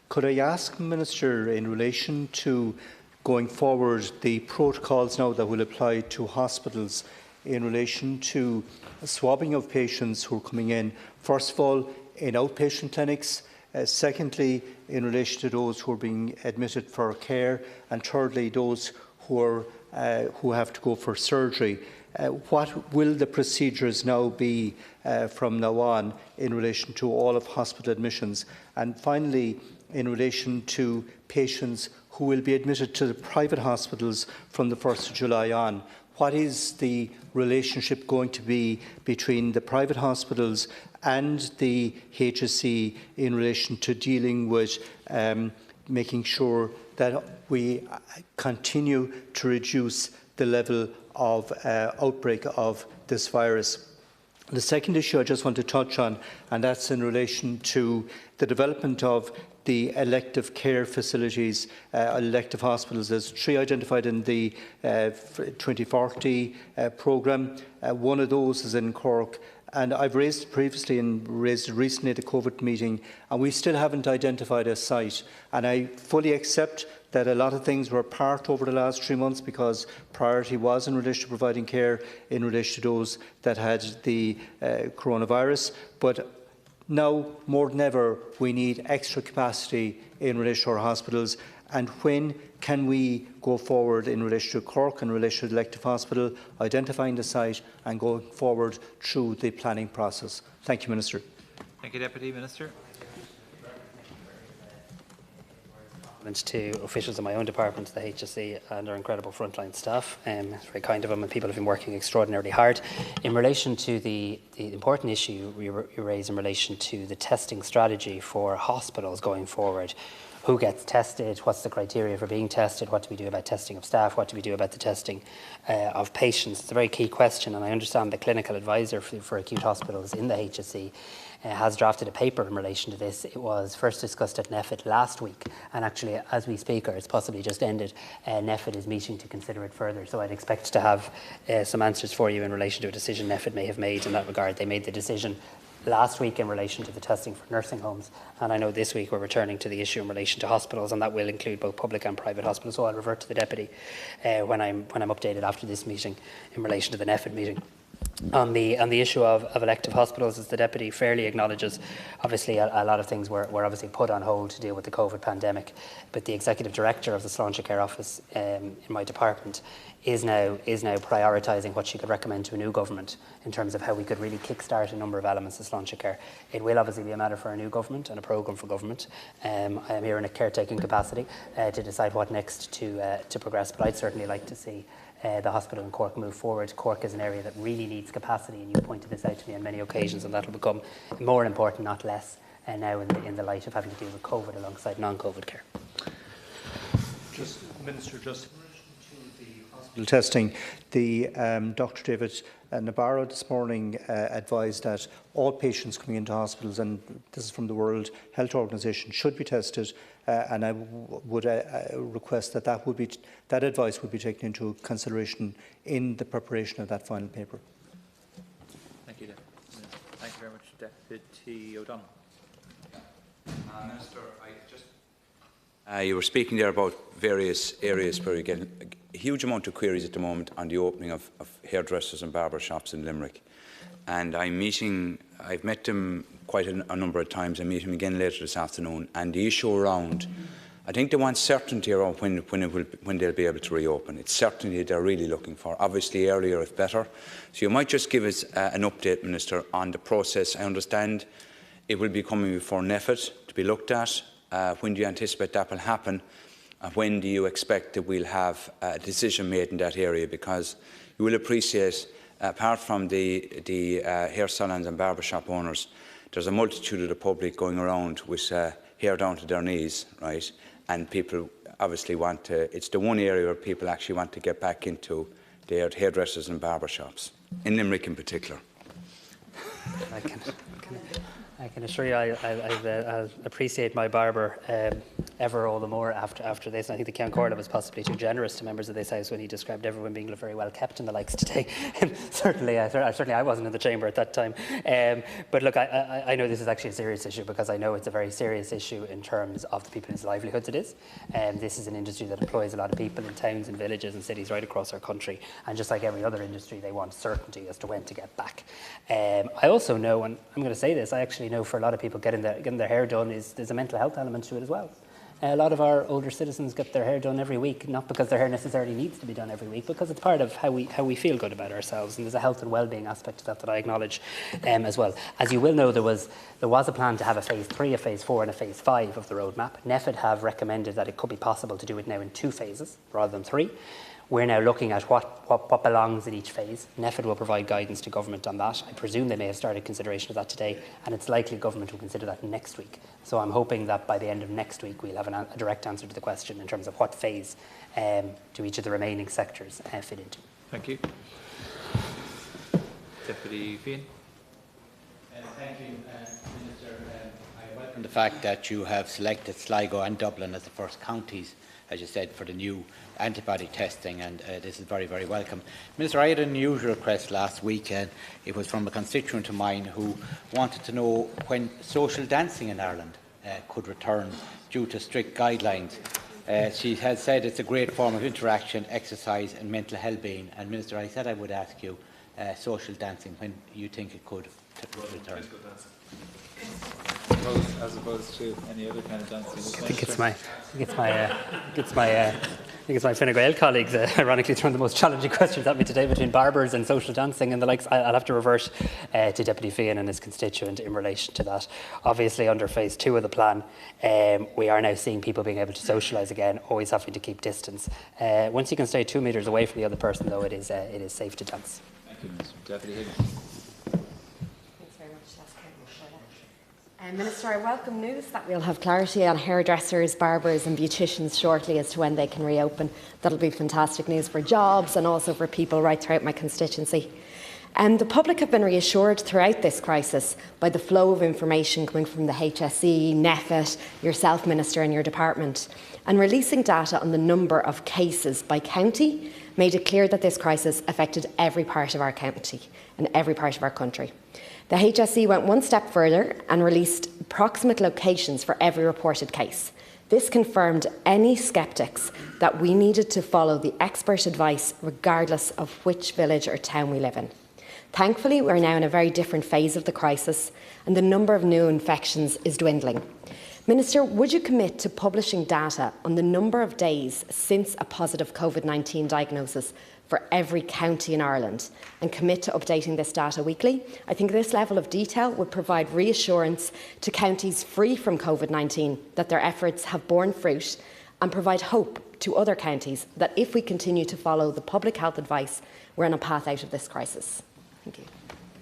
Could I ask, Minister, in relation to going forward the protocols now that will apply to hospitals in relation to swabbing of patients who are coming in, first of all in outpatient clinics, secondly in relation to those who are being admitted for care, and thirdly those who have to go for surgery. What will the procedures now be from now on in relation to all of hospital admissions? And finally, in relation to patients who will be admitted to the private hospitals from the 1st of July on, what is the relationship going to be between the private hospitals and the HSE in relation to dealing with making sure that we continue to reduce the level of outbreak of this virus. The second issue I just want to touch on, and that's in relation to the development of the elective care facilities, elective hospitals. There's 3 identified in the 2040 programme. One of those is in Cork. And I've raised previously and raised recently at the COVID meeting, and we still haven't identified a site. And I fully accept that a lot of things were parked over the last 3 months because priority was in relation to providing care in relation to those that had the coronavirus. But now, more than ever, we need extra capacity in relation to our hospitals. And when can we go forward in relation to Cork, in relation to the elective hospital, identifying the site and going forward through the planning process? Thank you, Minister. Thank you, Deputy Minister. To officials in my own department, the HSE, and our incredible frontline staff. It's very kind of them, and people have been working extraordinarily hard. In relation to the important issue you raise in relation to the testing strategy for hospitals going forward, who gets tested, what's the criteria for being tested, what do we do about testing of staff, what do we do about the testing of patients? It's a very key question, and I understand the clinical advisor for acute hospitals in the HSE has drafted a paper in relation to this. It was first discussed at NEFIT last week, and actually, as we speak, or it's possibly just ended, NEFIT is meeting to consider it further. So I'd expect to have some answers for you in relation to a decision NEFIT may have made in that regard. They made the decision last week in relation to the testing for nursing homes, and I know this week we're returning to the issue in relation to hospitals, and that will include both public and private hospitals. So I'll revert to the Deputy when I'm updated after this meeting in relation to the NEFIT meeting. On the issue of elective hospitals, as the Deputy fairly acknowledges, obviously a lot of things were obviously put on hold to deal with the COVID pandemic, but the Executive Director of the Sláinte Care Office in my department is now prioritising what she could recommend to a new government in terms of how we could really kickstart a number of elements of Sláinte Care. It will obviously be a matter for a new government and a programme for government. I am here in a caretaking capacity to decide what next to progress, but I'd certainly like to see the hospital in Cork move forward. Cork is an area that really needs capacity, and you pointed this out to me on many occasions, and that will become more important, not less, now in the light of having to deal with COVID alongside non-COVID care. Minister, just in relation to the hospital testing, Dr. David Nabarro this morning advised that all patients coming into hospitals, and this is from the World Health Organization, should be tested, and I would request that that advice would be taken into consideration in the preparation of that final paper. Thank you, Deputy. Thank you very much, Deputy O'Donnell. Minister, you were speaking there about various areas where you get a huge amount of queries at the moment on the opening of hairdressers and barber shops in Limerick. And I've met them quite a number of times. I meet him again later this afternoon. And the issue around, I think they want certainty around when they'll be able to reopen. It's certainty they're really looking for. Obviously, earlier if better. So you might just give us an update, Minister, on the process. I understand it will be coming before NEFIT to be looked at. When do you anticipate that will happen? When do you expect that we'll have a decision made in that area? Because you will appreciate, apart from the hair salons and barbershop owners, there's a multitude of the public going around with hair down to their knees, right? And people obviously want to, it's the one area where people actually want to get back into their hairdressers and barbershops, in Limerick in particular. I can assure you I'll appreciate my barber ever all the more after this. And I think the Count Corley was possibly too generous to members of this House when he described everyone being very well kept and the likes today. certainly I wasn't in the chamber at that time. But look, I know this is actually a serious issue because I know it's a very serious issue in terms of the people whose livelihoods it is. This is an industry that employs a lot of people in towns and villages and cities right across our country. And just like every other industry, they want certainty as to when to get back. I also know, and I'm going to say this, I actually know for a lot of people getting their hair done there's a mental health element to it as well. A lot of our older citizens get their hair done every week, not because their hair necessarily needs to be done every week, because it's part of how we feel good about ourselves, and there's a health and well-being aspect to that I acknowledge as well. As you will know, there was a plan to have a phase 3, a phase 4 and a phase 5 of the roadmap. NEFIT have recommended that it could be possible to do it now in 2 phases rather than 3. We're now looking at what belongs in each phase. NEFID will provide guidance to government on that. I presume they may have started consideration of that today, and it's likely government will consider that next week. So I'm hoping that by the end of next week we'll have a direct answer to the question in terms of what phase do each of the remaining sectors fit into. Thank you. Deputy Fian. Thank you, Minister. I welcome the fact that you have selected Sligo and Dublin as the first counties, as you said, for the new antibody testing, and this is very, very welcome. Minister, I had an unusual request last week, and it was from a constituent of mine who wanted to know when social dancing in Ireland could return due to strict guidelines. She has said it's a great form of interaction, exercise and mental well-being. And Minister, I said I would ask you, social dancing, when you think it could return. As opposed to any other kind of dancing. I think it's my Fine Gael colleagues ironically throwing the most challenging questions at me today between barbers and social dancing and the likes. I'll have to revert to Deputy Fian and his constituent in relation to that. Obviously, under phase 2 of the plan, we are now seeing people being able to socialise again, always having to keep distance. Once you can stay 2 metres away from the other person, though, it is safe to dance. Thank you, Mr. Deputy Higgins. Thanks very much, Minister, I welcome news that we'll have clarity on hairdressers, barbers and beauticians shortly as to when they can reopen. That'll be fantastic news for jobs and also for people right throughout my constituency. The public have been reassured throughout this crisis by the flow of information coming from the HSE, NEFIT, yourself, Minister, and your department. And releasing data on the number of cases by county made it clear that this crisis affected every part of our county and every part of our country. The HSE went one step further and released approximate locations for every reported case. This confirmed any sceptics that we needed to follow the expert advice regardless of which village or town we live in. Thankfully, we're now in a very different phase of the crisis and the number of new infections is dwindling. Minister, would you commit to publishing data on the number of days since a positive COVID-19 diagnosis for every county in Ireland and commit to updating this data weekly? I think this level of detail would provide reassurance to counties free from COVID-19 that their efforts have borne fruit and provide hope to other counties that if we continue to follow the public health advice, we're on a path out of this crisis. Thank you.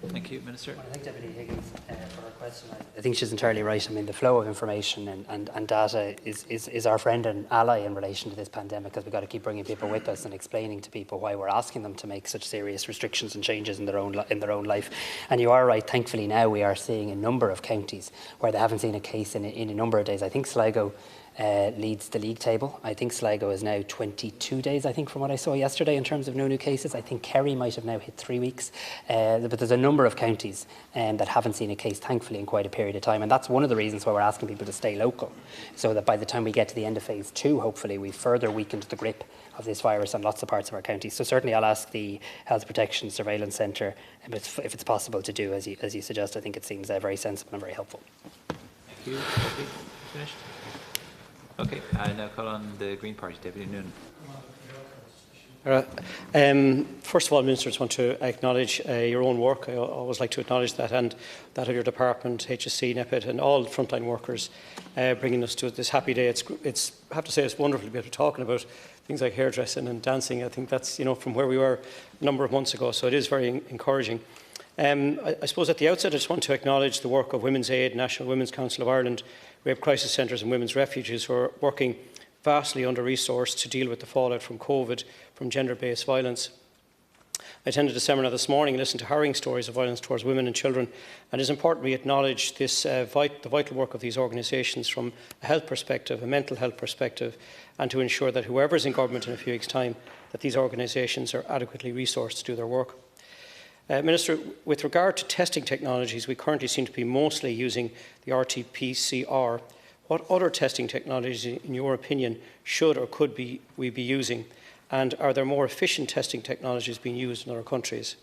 Thank you, Minister. Well, I thank Deputy Higgins for her question. I think she's entirely right. I mean, the flow of information and data is our friend and ally in relation to this pandemic, because we've got to keep bringing people with us and explaining to people why we're asking them to make such serious restrictions and changes in their own life. And you are right. Thankfully, now we are seeing a number of counties where they haven't seen a case in a number of days. I think Sligo leads the league table. I think Sligo is now 22 days, I think, from what I saw yesterday in terms of no new cases. I think Kerry might have now hit 3 weeks. But there's a number of counties that haven't seen a case, thankfully, in quite a period of time. And that's one of the reasons why we're asking people to stay local, so that by the time we get to the end of phase 2, hopefully, we've further weakened the grip of this virus on lots of parts of our county. So certainly I'll ask the Health Protection Surveillance Centre if it's possible to do as you suggest. I think it seems very sensible and very helpful. Thank you. Finished? Okay, I now call on the Green Party, Deputy Noonan. First of all, Minister, I just want to acknowledge your own work. I always like to acknowledge that, and that of your department, HSC, NEPIT, and all frontline workers bringing us to this happy day. I have to say, it's wonderful to be able to talking about things like hairdressing and dancing. I think that's, from where we were a number of months ago, so it is very encouraging. I suppose at the outset, I just want to acknowledge the work of Women's Aid, National Women's Council of Ireland, Rape Crisis Centres and Women's Refuges, who are working vastly under-resourced to deal with the fallout from COVID, from gender-based violence. I attended a seminar this morning and listened to harrowing stories of violence towards women and children, and it is important we acknowledge this, the vital work of these organisations from a health perspective, a mental health perspective, and to ensure that whoever is in government in a few weeks' time, that these organisations are adequately resourced to do their work. Minister, with regard to testing technologies, we currently seem to be mostly using the RT-PCR. What other testing technologies, in your opinion, should or could we be using? And are there more efficient testing technologies being used in other countries?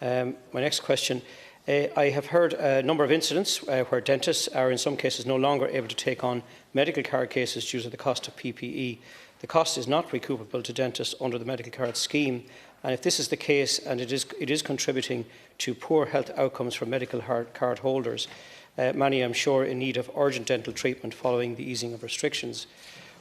My next question. I have heard a number of incidents where dentists are in some cases no longer able to take on medical card cases due to the cost of PPE. The cost is not recoupable to dentists under the medical card scheme. And if this is the case, and it is contributing to poor health outcomes for medical card holders, many, I'm sure, in need of urgent dental treatment following the easing of restrictions.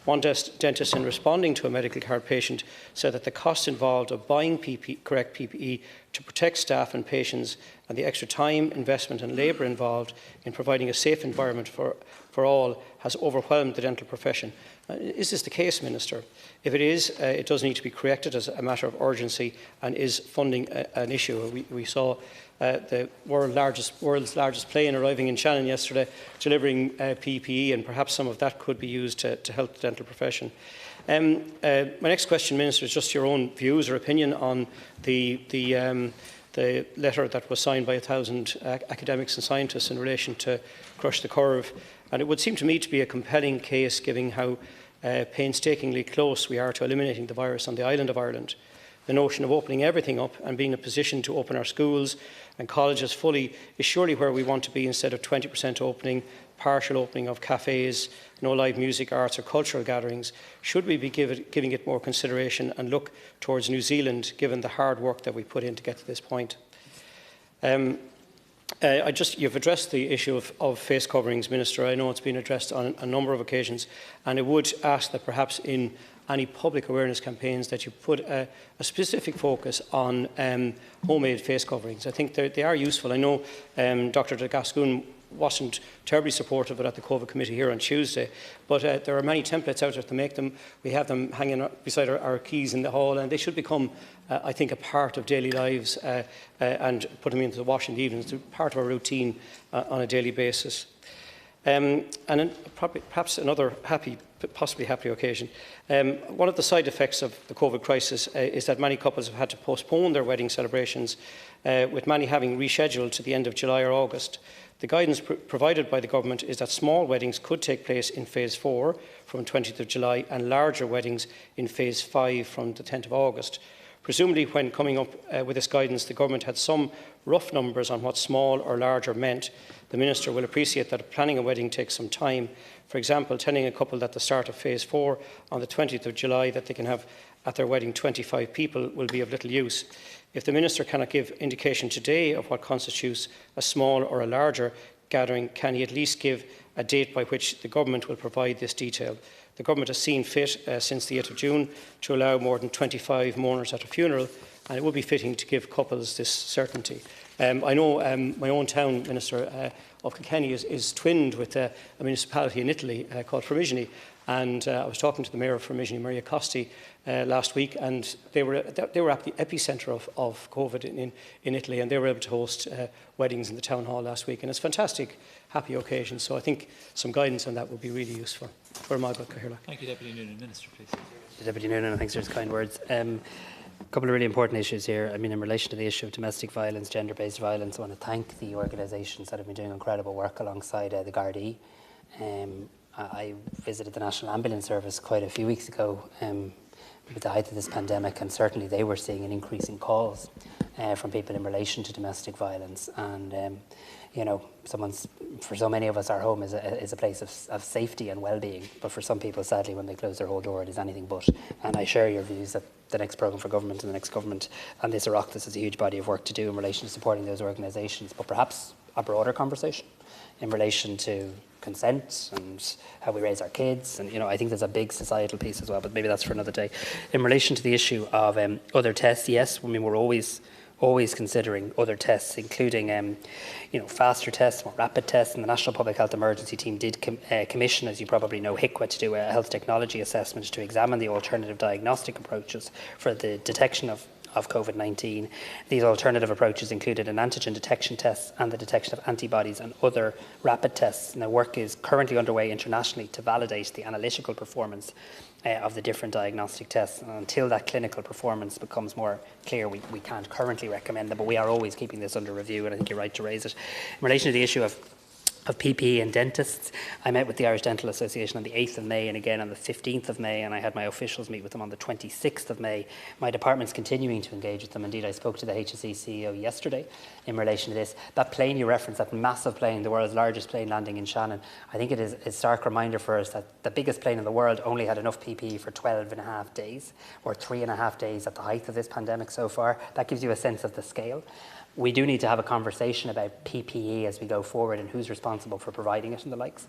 One dentist, in responding to a medical card patient, said that the cost involved of buying correct PPE to protect staff and patients, and the extra time, investment and labour involved in providing a safe environment for all, has overwhelmed the dental profession. Is this the case, Minister? If it is, it does need to be corrected as a matter of urgency, and is funding an issue? We saw the world's largest plane arriving in Shannon yesterday, delivering PPE, and perhaps some of that could be used to help the dental profession. My next question, Minister, is just your own views or opinion on the letter that was signed by 1,000 academics and scientists in relation to Crush the Curve. And it would seem to me to be a compelling case, given how painstakingly close we are to eliminating the virus on the island of Ireland. The notion of opening everything up and being in a position to open our schools and colleges fully is surely where we want to be, instead of 20% opening, partial opening of cafes, no live music, arts or cultural gatherings. Should we be giving it more consideration and look towards New Zealand, given the hard work that we put in to get to this point? You've addressed the issue of face coverings, Minister. I know it's been addressed on a number of occasions, and I would ask that perhaps in any public awareness campaigns that you put a specific focus on homemade face coverings. I think they are useful. I know Dr. De Gascoigne wasn't terribly supportive of it at the COVID committee here on Tuesday, but there are many templates out there to make them. We have them hanging beside our keys in the hall, and they should become, I think, a part of daily lives, and put them into the wash in the evenings, part of our routine on a daily basis. And then perhaps another possibly happy occasion. One of the side effects of the COVID crisis is that many couples have had to postpone their wedding celebrations, with many having rescheduled to the end of July or August. The guidance provided by the Government is that small weddings could take place in Phase 4 from 20th of July and larger weddings in Phase 5 from the 10th of August. Presumably, when coming up with this guidance, the Government had some rough numbers on what small or larger meant. The Minister will appreciate that planning a wedding takes some time. For example, telling a couple at the start of Phase 4 on the 20th of July that they can have at their wedding 25 people will be of little use. If the Minister cannot give indication today of what constitutes a small or a larger gathering, can he at least give a date by which the Government will provide this detail? The Government has seen fit since the 8th of June to allow more than 25 mourners at a funeral, and it would be fitting to give couples this certainty. I know my own town, Minister, of Kilkenny is twinned with a municipality in Italy called Formigine, and I was talking to the Mayor of Formigine, Maria Costi, last week, and they were at the epicentre of COVID in Italy, and they were able to host weddings in the town hall last week, and it's a fantastic, happy occasion. So I think some guidance on that would be really useful. Thank you, Deputy Noonan. Minister, please. Deputy Noonan, thanks for his kind words. A couple of really important issues here. I mean, in relation to the issue of domestic violence, gender-based violence, I want to thank the organisations that have been doing incredible work alongside the Gardaí. I visited the National Ambulance Service quite a few weeks ago with the height of this pandemic, and certainly they were seeing an increase in calls from people in relation to domestic violence. And you know, for so many of us, our home is a place of safety and well-being, but for some people, sadly, when they close their whole door, it is anything but. And I share your views that the next programme for government and the next government and this Oireachtas has a huge body of work to do in relation to supporting those organisations, but perhaps a broader conversation in relation to consent and how we raise our kids. And, you know, I think there's a big societal piece as well, but maybe that's for another day. In relation to the issue of other tests, yes, I mean, we're always considering other tests, including you know, faster tests, more rapid tests. And the National Public Health Emergency Team did commission, as you probably know, HICWA to do a health technology assessment to examine the alternative diagnostic approaches for the detection of COVID-19. These alternative approaches included an antigen detection test and the detection of antibodies and other rapid tests. Now, work is currently underway internationally to validate the analytical performance of the different diagnostic tests. And until that clinical performance becomes more clear, we can't currently recommend them, but we are always keeping this under review, and I think you're right to raise it. In relation to the issue of PPE and dentists, I met with the Irish Dental Association on the 8th of May and again on the 15th of May, and I had my officials meet with them on the 26th of May. My department's continuing to engage with them. Indeed, I spoke to the HSE CEO yesterday in relation to this. That plane you referenced, that massive plane, the world's largest plane landing in Shannon, I think it is a stark reminder for us that the biggest plane in the world only had enough PPE for 12.5 days, or 3.5 days at the height of this pandemic so far. That gives you a sense of the scale. We do need to have a conversation about PPE as we go forward and who's responsible for providing it and the likes.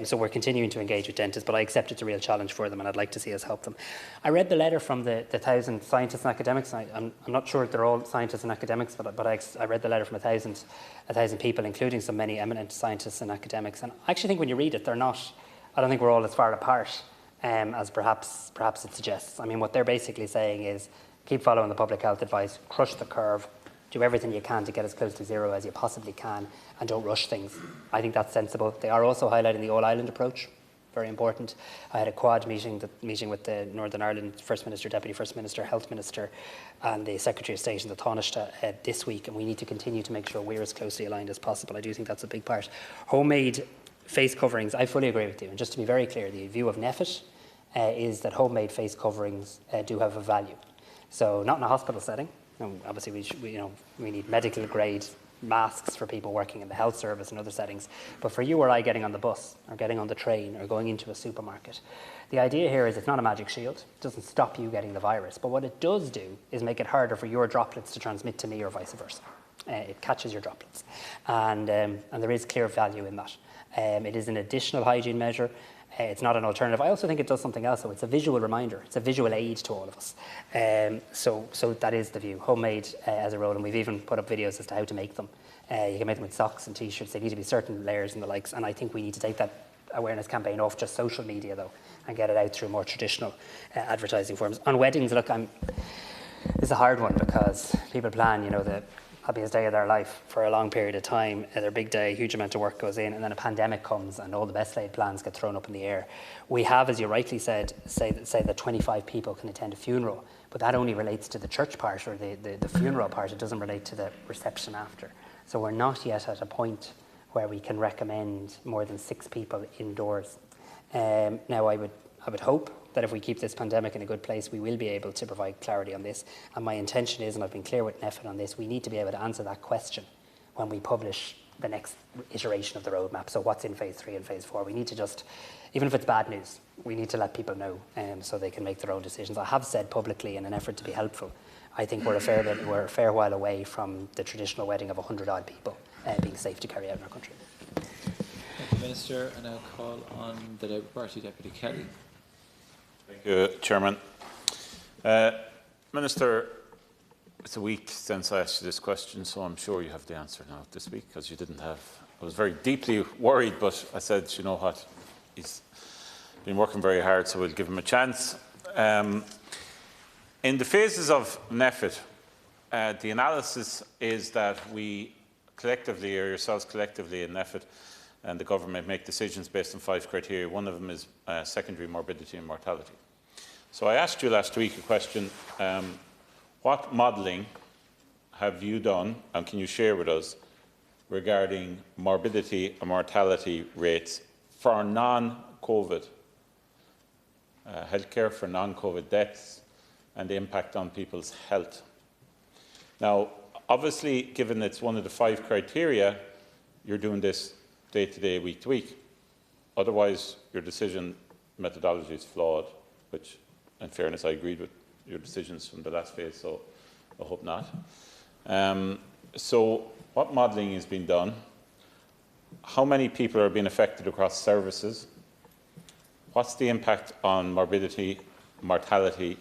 So we're continuing to engage with dentists, but I accept it's a real challenge for them and I'd like to see us help them. I read the letter from the 1,000 scientists and academics. I'm not sure they're all scientists and academics, but I read the letter from 1,000 people, including some many eminent scientists and academics. And I actually think when you read it, I don't think we're all as far apart as perhaps it suggests. I mean, what they're basically saying is keep following the public health advice, crush the curve, do everything you can to get as close to zero as you possibly can, and don't rush things. I think that's sensible. They are also highlighting the all-island approach, very important. I had a quad meeting with the Northern Ireland First Minister, Deputy First Minister, Health Minister, and the Secretary of State in the Taoiseach this week, and we need to continue to make sure we're as closely aligned as possible. I do think that's a big part. Homemade face coverings, I fully agree with you. And just to be very clear, the view of NEFIT is that homemade face coverings do have a value. So not in a hospital setting. Obviously, we need medical grade masks for people working in the health service and other settings. But for you or I getting on the bus or getting on the train or going into a supermarket, the idea here is it's not a magic shield. It doesn't stop you getting the virus. But what it does do is make it harder for your droplets to transmit to me or vice versa. It catches your droplets. And there is clear value in that. It is an additional hygiene measure. It's not an alternative. I also think it does something else. So it's a visual reminder. It's a visual aid to all of us. So that is the view. Homemade as a role. And we've even put up videos as to how to make them. You can make them with socks and T-shirts. They need to be certain layers and the likes. And I think we need to take that awareness campaign off just social media, though, and get it out through more traditional advertising forms. On weddings, look, it's a hard one because people plan, the happiest day of their life for a long period of time. Their big day, a huge amount of work goes in, and then a pandemic comes and all the best laid plans get thrown up in the air. We have, as you rightly said, say that 25 people can attend a funeral, but that only relates to the church part or the funeral part. It doesn't relate to the reception after. So we're not yet at a point where we can recommend more than 6 people indoors. Now, I would hope that if we keep this pandemic in a good place, we will be able to provide clarity on this. And my intention is, and I've been clear with NEFIT on this, we need to be able to answer that question when we publish the next iteration of the roadmap. So what's in phase 3 and phase 4? We need to just, even if it's bad news, we need to let people know so they can make their own decisions. I have said publicly in an effort to be helpful, I think we're a fair while away from the traditional wedding of 100-odd people being safe to carry out in our country. Thank you, Minister. And I'll call on the Labour Party Deputy Kelly. Thank you, Chairman. Minister, it's a week since I asked you this question, so I'm sure you have the answer now this week, because you didn't have. I was very deeply worried, but I said, you know what, he's been working very hard, so we'll give him a chance. In the phases of NEFIT, the analysis is that we collectively, or yourselves collectively in NEFIT, and the government make decisions based on 5 criteria. One of them is secondary morbidity and mortality. So I asked you last week a question, what modelling have you done, and can you share with us, regarding morbidity and mortality rates for non-COVID healthcare, for non-COVID deaths, and the impact on people's health? Now, obviously, given it's one of the 5 criteria, you're doing this day to day, week to week. Otherwise, your decision methodology is flawed, which, in fairness, I agreed with your decisions from the last phase, so I hope not. So what modelling is being done? How many people are being affected across services? What's the impact on morbidity, mortality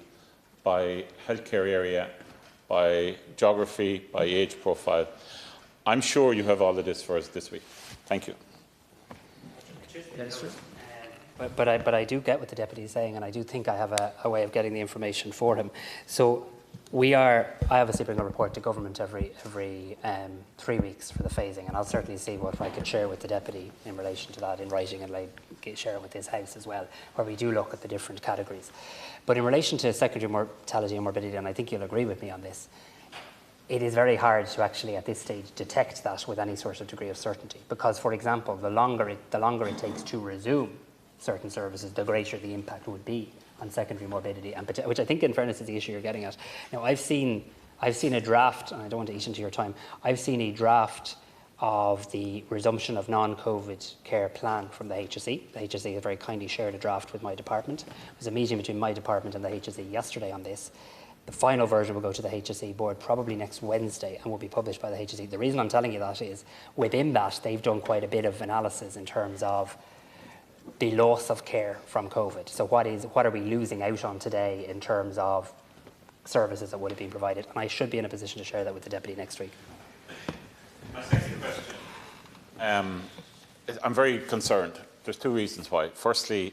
by healthcare area, by geography, by age profile? I'm sure you have all of this for us this week. Thank you. But I do get what the Deputy is saying, and I do think I have a way of getting the information for him. So I obviously bring a report to government every 3 weeks for the phasing, and I'll certainly see what I can share with the Deputy in relation to that in writing, and share it with his House as well, where we do look at the different categories. But in relation to secondary mortality and morbidity, and I think you'll agree with me on this, it is very hard to actually at this stage detect that with any sort of degree of certainty, because, for example, the longer it takes to resume certain services, the greater the impact would be on secondary morbidity, and which I think, in fairness, is the issue you're getting at. Now, I've seen a draft, and I don't want to eat into your time. I've seen a draft of the resumption of non-COVID care plan from the HSE. The HSE has very kindly shared a draft with my department. There was a meeting between my department and the HSE yesterday on this. The final version will go to the HSE board probably next Wednesday and will be published by the HSE. The reason I'm telling you that is within that they've done quite a bit of analysis in terms of the loss of care from COVID. So what are we losing out on today in terms of services that would have been provided? And I should be in a position to share that with the Deputy next week. My second question. I'm very concerned. There's two reasons why. Firstly,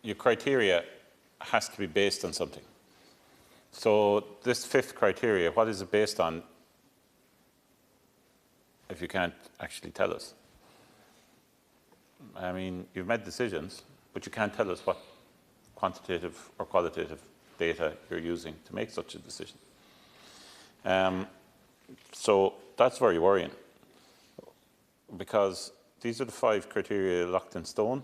your criteria has to be based on something. So this fifth criteria, what is it based on if you can't actually tell us? I mean, you've made decisions, but you can't tell us what quantitative or qualitative data you're using to make such a decision. So that's very worrying, because these are the 5 criteria locked in stone.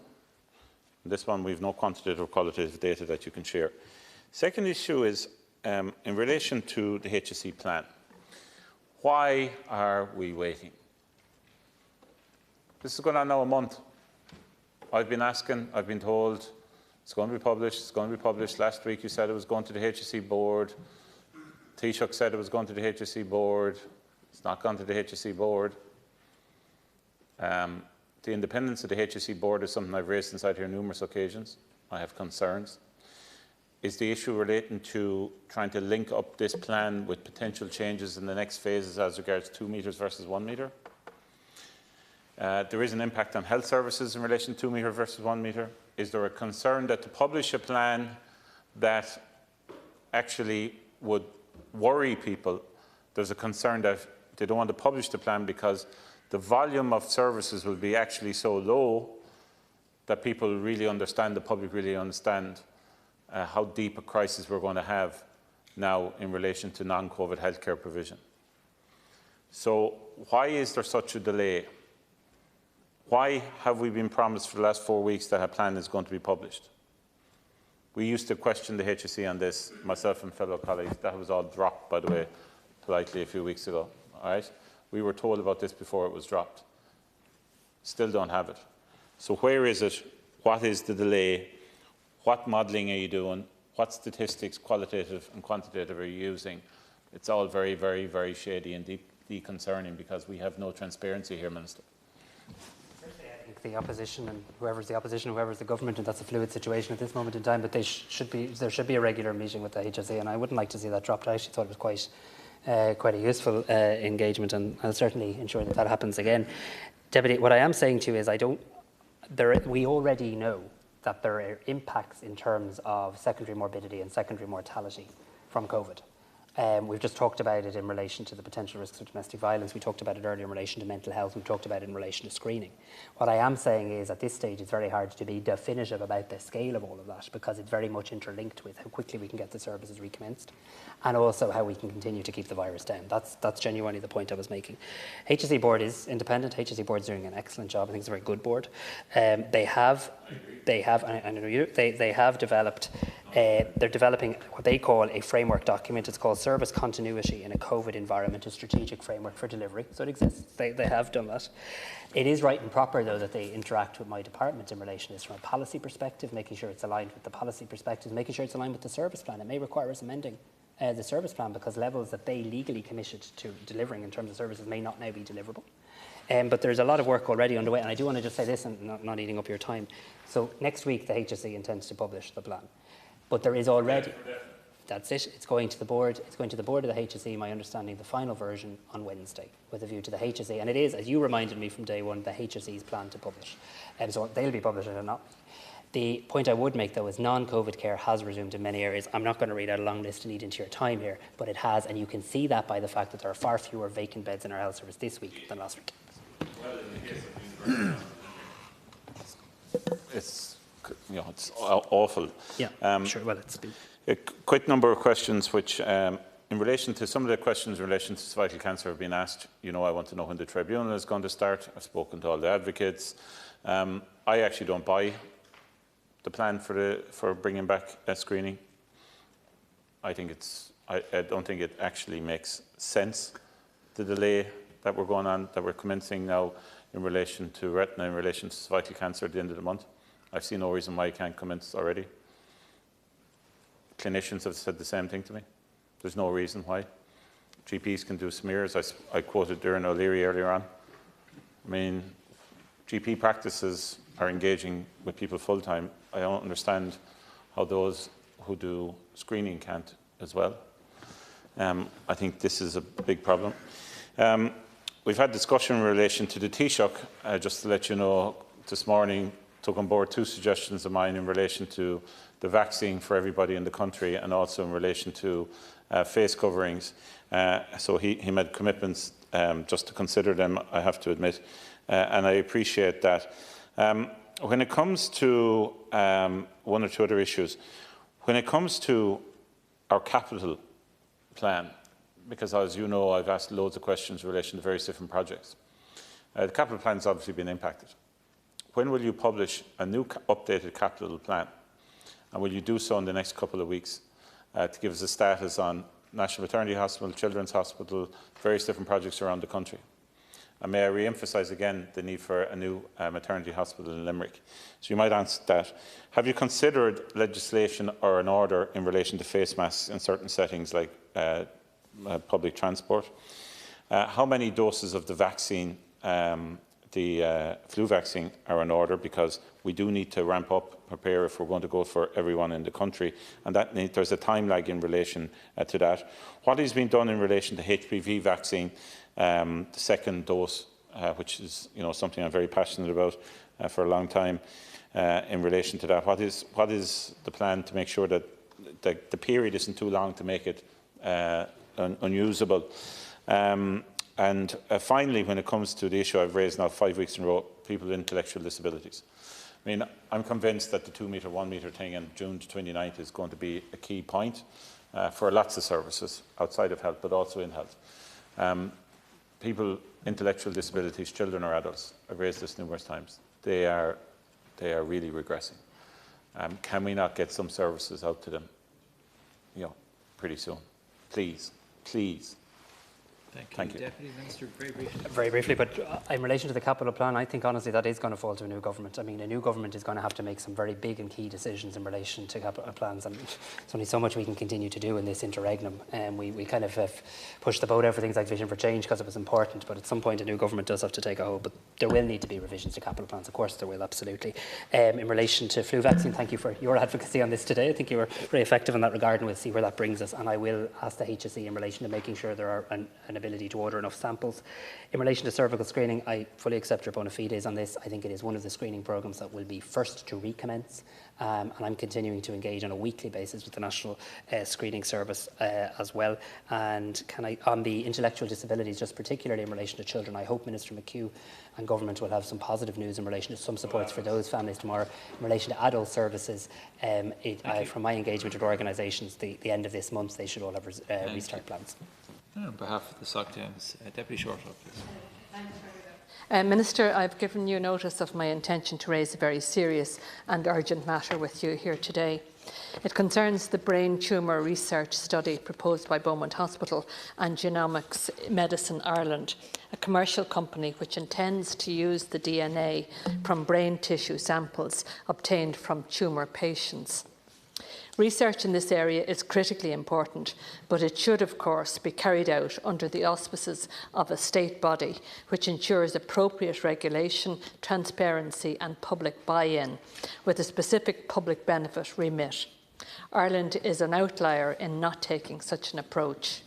In this one, we've no quantitative or qualitative data that you can share. Second issue is in relation to the HSE plan. Why are we waiting? This is going on now a month. I've been asking, I've been told it's going to be published, it's going to be published. Last week you said it was going to the HSE board. Taoiseach said it was going to the HSE board. It's not gone to the HSE board. The independence of the HSE board is something I've raised inside here on numerous occasions. I have concerns. Is the issue relating to trying to link up this plan with potential changes in the next phases as regards 2 metres versus 1 metre? There is an impact on health services in relation to 2 metre versus 1 metre. Is there a concern that to publish a plan that actually would worry people, there's a concern that they don't want to publish the plan because the volume of services will be actually so low that people really understand, the public really understand how deep a crisis we're going to have now in relation to non-COVID healthcare provision. So why is there such a delay? Why have we been promised for the last 4 weeks that a plan is going to be published? We used to question the HSE on this, myself and fellow colleagues. That was all dropped, by the way, politely a few weeks ago. All right? We were told about this before it was dropped. Still don't have it. So where is it? What is the delay? What modelling are you doing? What statistics, qualitative and quantitative, are you using? It's all very, very, very shady and deeply concerning because we have no transparency here, Minister. The opposition and whoever's the opposition, whoever's the government, and that's a fluid situation at this moment in time. But there should be a regular meeting with the HSE, and I wouldn't like to see that dropped. I actually thought it was quite a useful engagement, and I'll certainly ensure that happens again. Deputy, what I am saying to you is we already know that there are impacts in terms of secondary morbidity and secondary mortality from COVID. We've just talked about it in relation to the potential risks of domestic violence. We talked about it earlier in relation to mental health. We talked about it in relation to screening. What I am saying is at this stage it's very hard to be definitive about the scale of all of that because it's very much interlinked with how quickly we can get the services recommenced and also how we can continue to keep the virus down. That's genuinely the point I was making. HSE board is independent. HSE board is doing an excellent job. I think it's a very good board. They have developed they're developing what they call a framework document. It's called Service Continuity in a COVID Environment, a strategic framework for delivery. So it exists. They have done that. It is right and proper, though, that they interact with my department in relation to this from a policy perspective, making sure it's aligned with the policy perspective, making sure it's aligned with the service plan. It may require us amending the service plan because levels that they legally committed to delivering in terms of services may not now be deliverable. But there's a lot of work already underway, and I do want to just say this, and not eating up your time. So next week, the HSE intends to publish the plan. But there is already, that's it, it's going to the board, of the HSE, my understanding, the final version on Wednesday, with a view to the HSE. And it is, as you reminded me from day one, the HSE's plan to publish. So they'll be publishing it or not. The point I would make, though, is non-COVID care has resumed in many areas. I'm not going to read out a long list and eat into your time here, but it has, and you can see that by the fact that there are far fewer vacant beds in our health service this week than last week. Well, in the case of it's awful. Yeah, sure. Well, it's been a quick number of questions which, in relation to some of the questions in relation to cervical cancer have been asked. I want to know when the tribunal is going to start. I've spoken to all the advocates. I actually don't buy the plan for bringing back screening. I don't think it actually makes sense. The delay that we're commencing now in relation to retina, in relation to cervical cancer at the end of the month. I've seen no reason why I can't commence already. Clinicians have said the same thing to me. There's no reason why. GPs can do smears. I quoted Darren O'Leary earlier on. I mean, GP practices are engaging with people full-time. I don't understand how those who do screening can't as well. I think this is a big problem. We've had discussion in relation to the Taoiseach. Just to let you know, this morning took on board 2 suggestions of mine in relation to the vaccine for everybody in the country and also in relation to face coverings. So he made commitments just to consider them, I have to admit, and I appreciate that. When it comes to 1 or 2 other issues, when it comes to our capital plan, because as you know, I've asked loads of questions in relation to various different projects. The capital plan has obviously been impacted. When will you publish a new updated capital plan? And will you do so in the next couple of weeks to give us a status on National Maternity Hospital, Children's Hospital, various different projects around the country? And may I re-emphasise again the need for a new maternity hospital in Limerick. So you might answer that. Have you considered legislation or an order in relation to face masks in certain settings like public transport? How many doses of the vaccine, the flu vaccine, are in order? Because we do need to ramp up, prepare if we're going to go for everyone in the country, and that there's a time lag in relation to that. What is being done in relation to HPV vaccine, the second dose, which is something I'm very passionate about for a long time, in relation to that? What is the plan to make sure that the period isn't too long to make it unusable? And finally, when it comes to the issue I've raised now 5 weeks in a row, people with intellectual disabilities. I mean, I'm convinced that the 2 metre, 1 metre thing on June 29th is going to be a key point for lots of services outside of health, but also in health. People, intellectual disabilities, children or adults, I've raised this numerous times, they are really regressing. Can we not get some services out to them, pretty soon? Please, please. Thank you. Deputy Minister, very briefly. Very briefly, but in relation to the capital plan, I think honestly that is going to fall to a new government. I mean, a new government is going to have to make some very big and key decisions in relation to capital plans, and there's only so much we can continue to do in this interregnum. We kind of have pushed the boat over things like Vision for Change because it was important, but at some point a new government does have to take a hold. But there will need to be revisions to capital plans, of course there will, absolutely. In relation to flu vaccine, thank you for your advocacy on this today. I think you were very effective in that regard, and we'll see where that brings us. And I will ask the HSE in relation to making sure there are an ability to order enough samples. In relation to cervical screening, I fully accept your bona fides on this. I think it is one of the screening programmes that will be first to recommence, and I'm continuing to engage on a weekly basis with the National Screening Service as well. And on the intellectual disabilities, just particularly in relation to children, I hope Minister McHugh and Government will have some positive news in relation to some supports for those families tomorrow. In relation to adult services, from my engagement with organisations, the end of this month, they should all have restart plans. On behalf of the SOC-Dems, Deputy Shortall, please. Minister, I've given you notice of my intention to raise a very serious and urgent matter with you here today. It concerns the brain tumour research study proposed by Beaumont Hospital and Genomics Medicine Ireland, a commercial company which intends to use the DNA from brain tissue samples obtained from tumour patients. Research in this area is critically important, but it should, of course, be carried out under the auspices of a state body which ensures appropriate regulation, transparency and public buy-in, with a specific public benefit remit. Ireland is an outlier in not taking such an approach.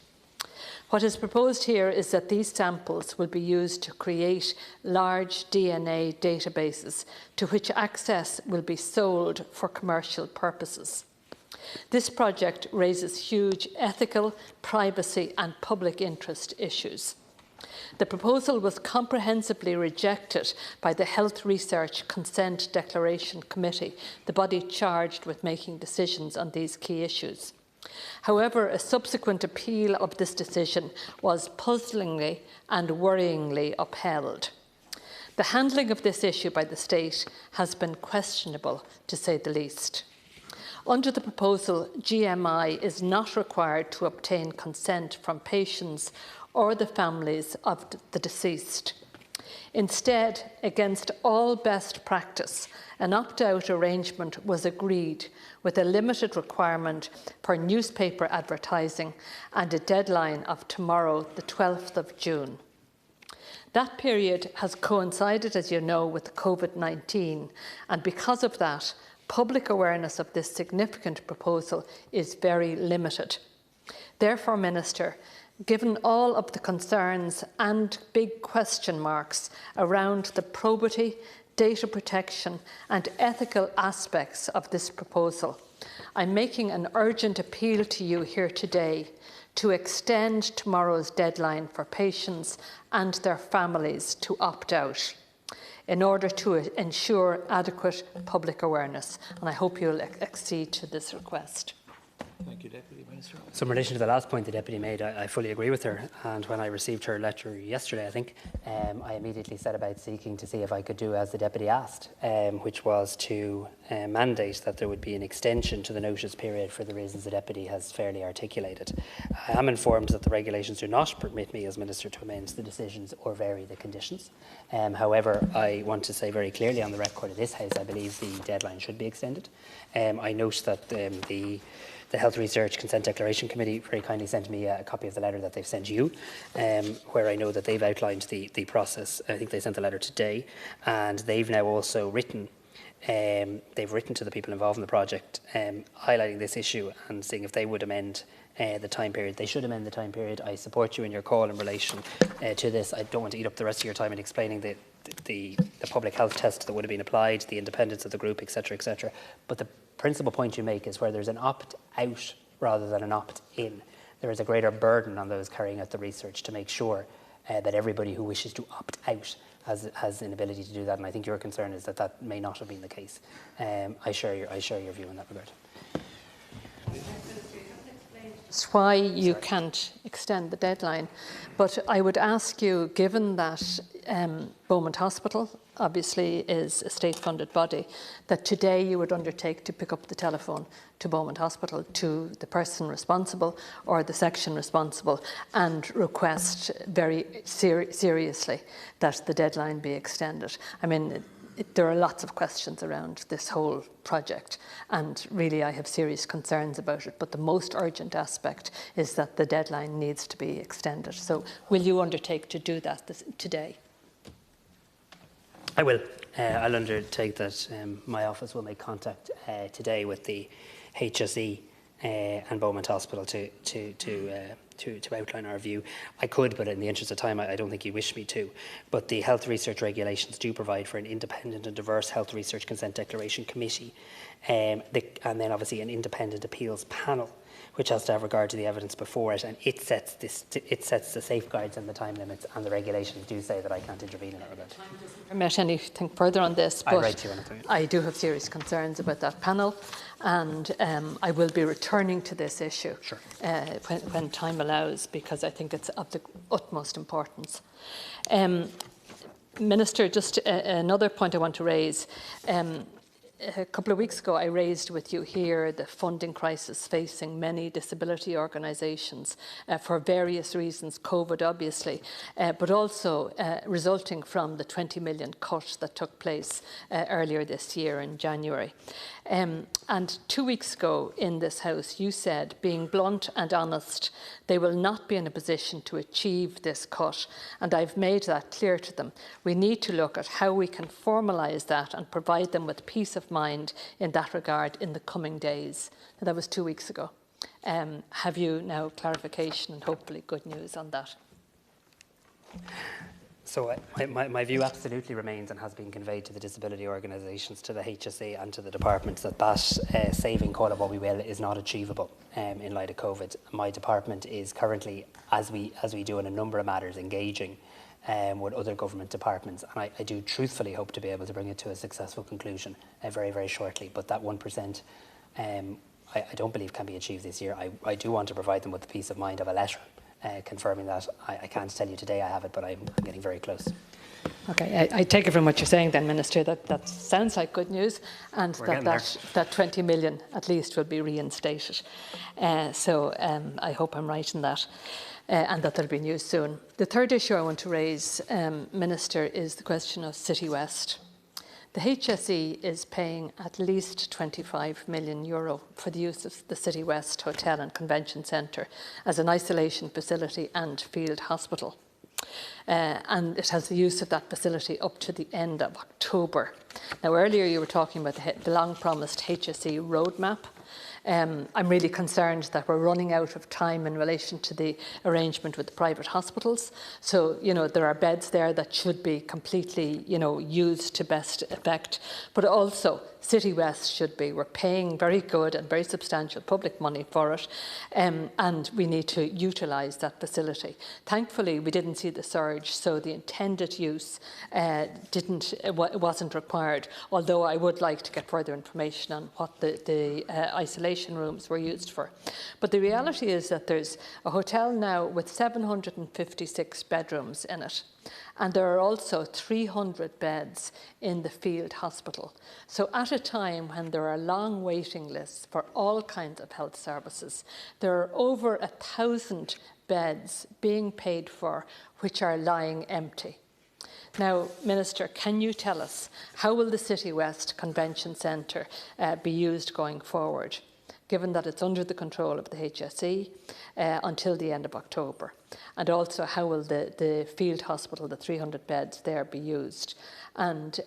What is proposed here is that these samples will be used to create large DNA databases to which access will be sold for commercial purposes. This project raises huge ethical, privacy and public interest issues. The proposal was comprehensively rejected by the Health Research Consent Declaration Committee, the body charged with making decisions on these key issues. However, a subsequent appeal of this decision was puzzlingly and worryingly upheld. The handling of this issue by the state has been questionable, to say the least. Under the proposal, GMI is not required to obtain consent from patients or the families of the deceased. Instead, against all best practice, an opt-out arrangement was agreed with a limited requirement for newspaper advertising and a deadline of tomorrow, the 12th of June. That period has coincided, as you know, with COVID-19, and because of that, public awareness of this significant proposal is very limited. Therefore, Minister, given all of the concerns and big question marks around the probity, data protection and ethical aspects of this proposal, I'm making an urgent appeal to you here today to extend tomorrow's deadline for patients and their families to opt out in order to ensure adequate public awareness. And I hope you'll accede to this request. Thank you, Deputy Minister. So in relation to the last point the Deputy made, I fully agree with her. And when I received her letter yesterday, I think, I immediately set about seeking to see if I could do as the Deputy asked, which was to mandate that there would be an extension to the notice period for the reasons the Deputy has fairly articulated. I am informed that the regulations do not permit me as Minister to amend the decisions or vary the conditions. However, I want to say very clearly on the record of this House, I believe the deadline should be extended. I note that the Health Research Consent Declaration Committee very kindly sent me a copy of the letter that they've sent you, where I know that they've outlined the process. I think they sent the letter today, and they've now also written to the people involved in the project, highlighting this issue and seeing if they would amend the time period. They should amend the time period. I support you in your call in relation to this. I don't want to eat up the rest of your time in explaining the public health test that would have been applied, the independence of the group, etc., etc. But the principal point you make is where there's an opt-out rather than an opt-in. There is a greater burden on those carrying out the research to make sure that everybody who wishes to opt out has an ability to do that. And I think your concern is that that may not have been the case. I share your view in that regard. That's why you can't extend the deadline. But I would ask you, given that Beaumont Hospital obviously is a state-funded body, that today you would undertake to pick up the telephone to Beaumont Hospital, to the person responsible or the section responsible, and request very seriously that the deadline be extended. I mean, there are lots of questions around this whole project, and really I have serious concerns about it, but the most urgent aspect is that the deadline needs to be extended. So will you undertake to do that today? I will. I'll undertake that. My office will make contact today with the HSE and Beaumont Hospital to outline our view. I could, but in the interest of time, I don't think you wish me to. But the health research regulations do provide for an independent and diverse health research consent declaration committee, and then obviously an independent appeals panel, which has to have regard to the evidence before it, and it sets the safeguards and the time limits, and the regulations do say that I can't intervene in that regard. I met anything further on this, but right to you, I do have serious concerns about that panel, and I will be returning to this issue when time allows, because I think it's of the utmost importance. Minister, just another point I want to raise. A couple of weeks ago, I raised with you here the funding crisis facing many disability organisations for various reasons, COVID obviously, but also resulting from the 20 million cut that took place earlier this year in January. And 2 weeks ago in this House, you said, being blunt and honest, they will not be in a position to achieve this cut, and I've made that clear to them. We need to look at how we can formalise that and provide them with peace of mind in that regard in the coming days. And that was 2 weeks ago. Have you now clarification and hopefully good news on that? So my view absolutely remains and has been conveyed to the disability organisations, to the HSE and to the departments that saving, call it what we will, is not achievable in light of COVID. My department is currently, as we do in a number of matters, engaging with other government departments, and I do truthfully hope to be able to bring it to a successful conclusion very, very shortly. But that 1% I don't believe can be achieved this year. I do want to provide them with the peace of mind of a letter confirming that. I can't tell you today I have it, but I'm getting very close. Okay, I take it from what you're saying then, Minister, that sounds like good news, and that 20 million at least will be reinstated. So I hope I'm right in that. and that they'll be in use soon. The third issue I want to raise, Minister, is the question of City West. The HSE is paying at least €25 million for the use of the City West Hotel and Convention Centre as an isolation facility and field hospital. And it has the use of that facility up to the end of October. Now, earlier you were talking about the long-promised HSE roadmap. I'm really concerned that we're running out of time in relation to the arrangement with the private hospitals. So, there are beds there that should be completely, used to best effect. But also, City West should be. We're paying very good and very substantial public money for it, and we need to utilise that facility. Thankfully, we didn't see the surge, so the intended use wasn't required, although I would like to get further information on what the isolation rooms were used for. But the reality is that there's a hotel now with 756 bedrooms in it. And there are also 300 beds in the field hospital. So at a time when there are long waiting lists for all kinds of health services, there are over 1,000 beds being paid for which are lying empty. Now, Minister, can you tell us how will the City West Convention Centre be used going forward, given that it's under the control of the HSE until the end of October? And also, how will the field hospital, the 300 beds there, be used? And,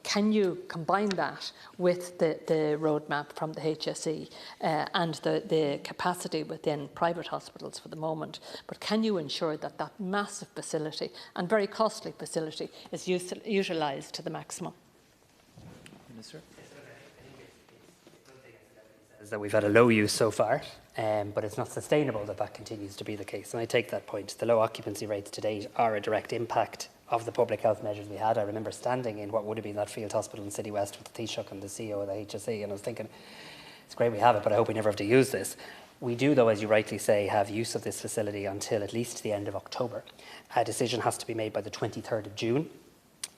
can you combine that with the roadmap from the HSE and the capacity within private hospitals for the moment? But can you ensure that that massive facility and very costly facility is utilised to the maximum? Minister? Is that we've had a low use so far, but it's not sustainable that continues to be the case. And I take that point. The low occupancy rates to date are a direct impact of the public health measures we had. I remember standing in what would have been that field hospital in City West with the Taoiseach and the CEO of the HSE, and I was thinking, it's great we have it, but I hope we never have to use this. We do, though, as you rightly say, have use of this facility until at least the end of October. A decision has to be made by the 23rd of June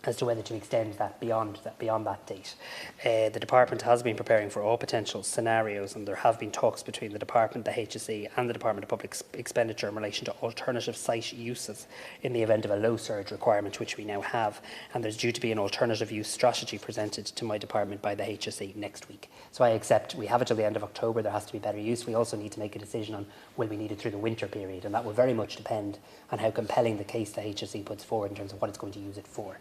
as to whether to extend that beyond that date. The Department has been preparing for all potential scenarios, and there have been talks between the Department, the HSE and the Department of Public Expenditure in relation to alternative site uses in the event of a low surge requirement, which we now have. And there's due to be an alternative use strategy presented to my department by the HSE next week. So I accept we have it till the end of October. There has to be better use. We also need to make a decision on will we need it through the winter period, and that will very much depend on how compelling the case the HSE puts forward in terms of what it's going to use it for.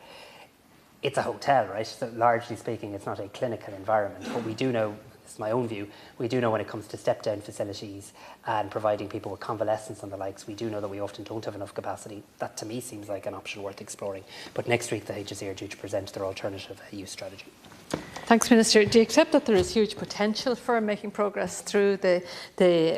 It's a hotel, right? So largely speaking, it's not a clinical environment. But we do know, this is my own view, we do know when it comes to step-down facilities and providing people with convalescence and the likes, we do know that we often don't have enough capacity. That, to me, seems like an option worth exploring. But next week, the HSE are due to present their alternative use strategy. Thanks, Minister. Do you accept that there is huge potential for making progress through the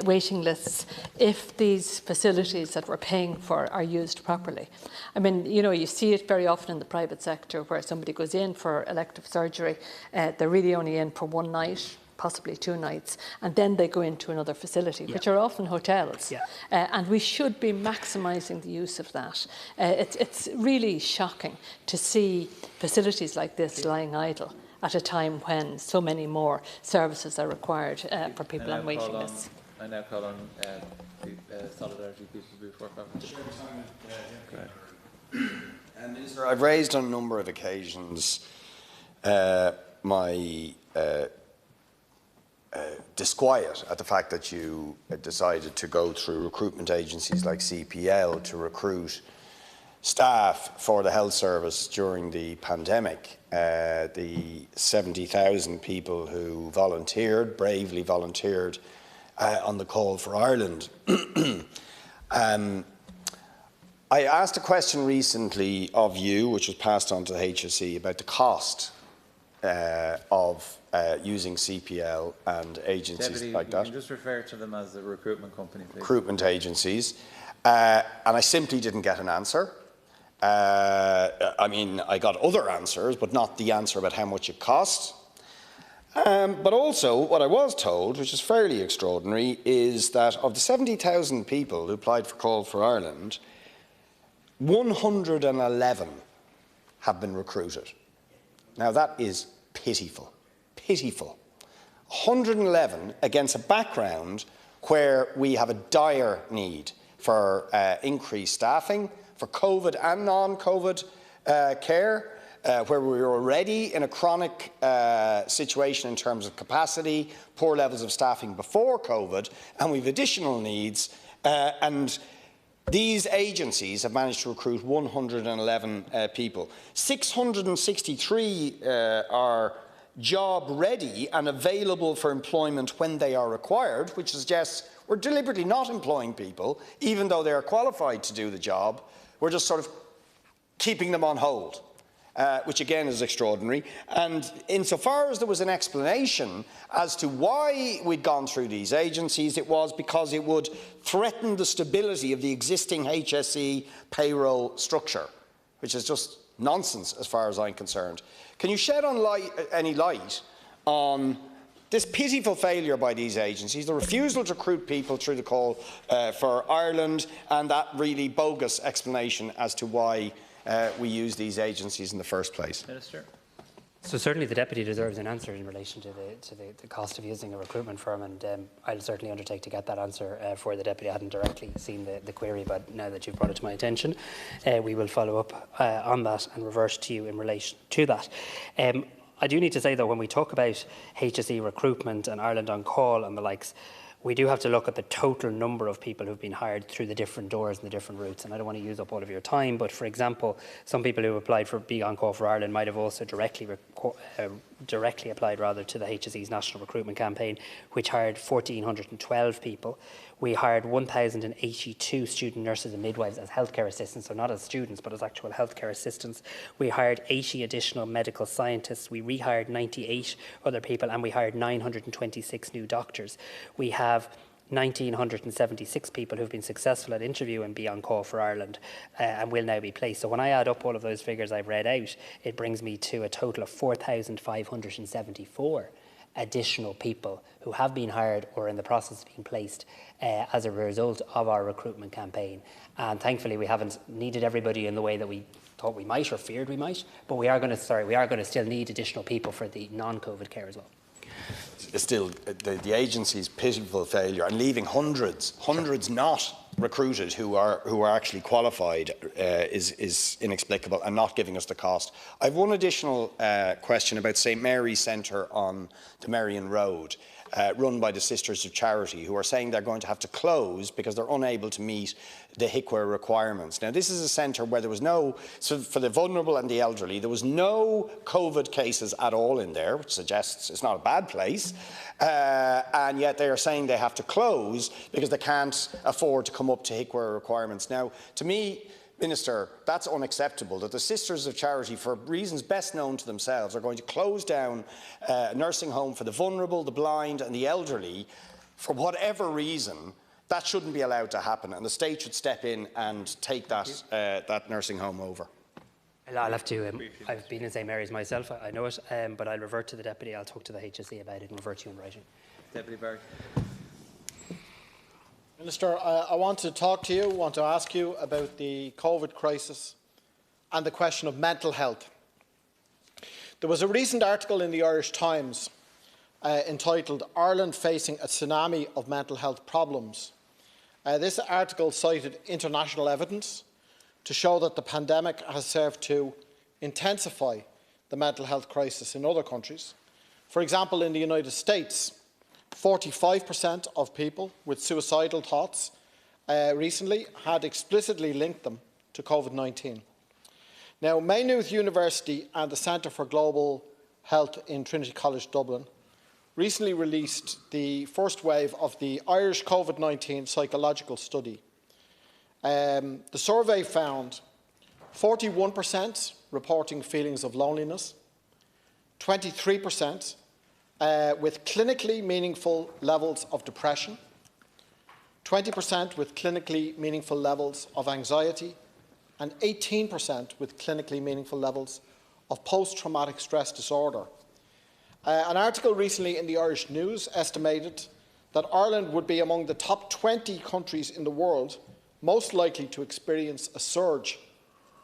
waiting lists if these facilities that we're paying for are used properly? I mean, you see it very often in the private sector where somebody goes in for elective surgery, they're really only in for one night, possibly 2 nights, and then they go into another facility, which are often hotels. And we should be maximising the use of that. It's really shocking to see facilities like this lying idle at a time when so many more services are required for people on waiting lists. I now call on the Solidarity people before Minister, I've raised on a number of occasions my disquiet at the fact that you decided to go through recruitment agencies like CPL to recruit staff for the health service during the pandemic. The 70,000 people who bravely volunteered on the Call for Ireland. I asked a question recently of you, which was passed on to the HSE, about the cost of using CPL and agencies Deputy, like that. You can just refer to them as the recruitment company, please. Recruitment agencies. And I simply didn't get an answer. I mean, I got other answers, but not the answer about how much it costs. But also, what I was told, which is fairly extraordinary, is that of the 70,000 people who applied for Call for Ireland, 111 have been recruited. Now, that is pitiful. Pitiful. 111 against a background where we have a dire need for increased staffing, for COVID and non-COVID care, where we were already in a chronic situation in terms of capacity, poor levels of staffing before COVID, and we have additional needs. And these agencies have managed to recruit 111 people. 663 are job ready and available for employment when they are required, which suggests we're deliberately not employing people, even though they are qualified to do the job. We're just sort of keeping them on hold. Which again is extraordinary. And insofar as there was an explanation as to why we'd gone through these agencies, it was because it would threaten the stability of the existing HSE payroll structure, which is just nonsense as far as I'm concerned. Can you shed any light on this pitiful failure by these agencies, the refusal to recruit people through the call for Ireland, and that really bogus explanation as to why we use these agencies in the first place? Minister. So certainly the Deputy deserves an answer in relation to the cost of using a recruitment firm, and I'll certainly undertake to get that answer for the Deputy. I hadn't directly seen the query, but now that you've brought it to my attention, we will follow up on that and revert to you in relation to that. I do need to say, though, when we talk about HSE recruitment and Ireland on Call and the likes, we do have to look at the total number of people who've been hired through the different doors and the different routes. And I don't want to use up all of your time, but for example, some people who applied for Be On Call for Ireland might have also directly applied to the HSE's national recruitment campaign, which hired 1,412 people. We hired 1,082 student nurses and midwives as healthcare assistants, so not as students, but as actual healthcare assistants. We hired 80 additional medical scientists. We rehired 98 other people, and we hired 926 new doctors. We have 1,976 people who've been successful at interview and Be On Call for Ireland and will now be placed. So when I add up all of those figures I've read out, it brings me to a total of 4,574 additional people who have been hired or in the process of being placed as a result of our recruitment campaign. And thankfully we haven't needed everybody in the way that we thought we might or feared we might, but we are going to still need additional people for the non-COVID care as well. Still, the agency's pitiful failure and leaving hundreds not recruited who are actually qualified is inexplicable and not giving us the cost. I have one additional question about St Mary's Centre on the Merrion Road, run by the Sisters of Charity, who are saying they're going to have to close because they're unable to meet the HICWA requirements. Now, this is a centre where there was for the vulnerable and the elderly, there was no COVID cases at all in there, which suggests it's not a bad place, and yet they are saying they have to close because they can't afford to come up to HICWA requirements. Now, to me, Minister, that's unacceptable, that the Sisters of Charity, for reasons best known to themselves, are going to close down a nursing home for the vulnerable, the blind and the elderly for whatever reason. That shouldn't be allowed to happen, and the state should step in and take that nursing home over. I'll have to, I've been in St Mary's myself, I know it, but I'll revert to the Deputy. I'll talk to the HSE about it and revert to you in writing. Deputy Barry. Minister, I want to talk to you, want to ask you about the COVID crisis and the question of mental health. There was a recent article in the Irish Times entitled "Ireland Facing a Tsunami of Mental Health Problems." This article cited international evidence to show that the pandemic has served to intensify the mental health crisis in other countries. For example, in the United States, 45% of people with suicidal thoughts recently had explicitly linked them to COVID-19. Now, Maynooth University and the Centre for Global Health in Trinity College Dublin recently released the first wave of the Irish COVID-19 psychological study. The survey found 41% reporting feelings of loneliness, 23% with clinically meaningful levels of depression, 20% with clinically meaningful levels of anxiety, and 18% with clinically meaningful levels of post-traumatic stress disorder. An article recently in the Irish News estimated that Ireland would be among the top 20 countries in the world most likely to experience a surge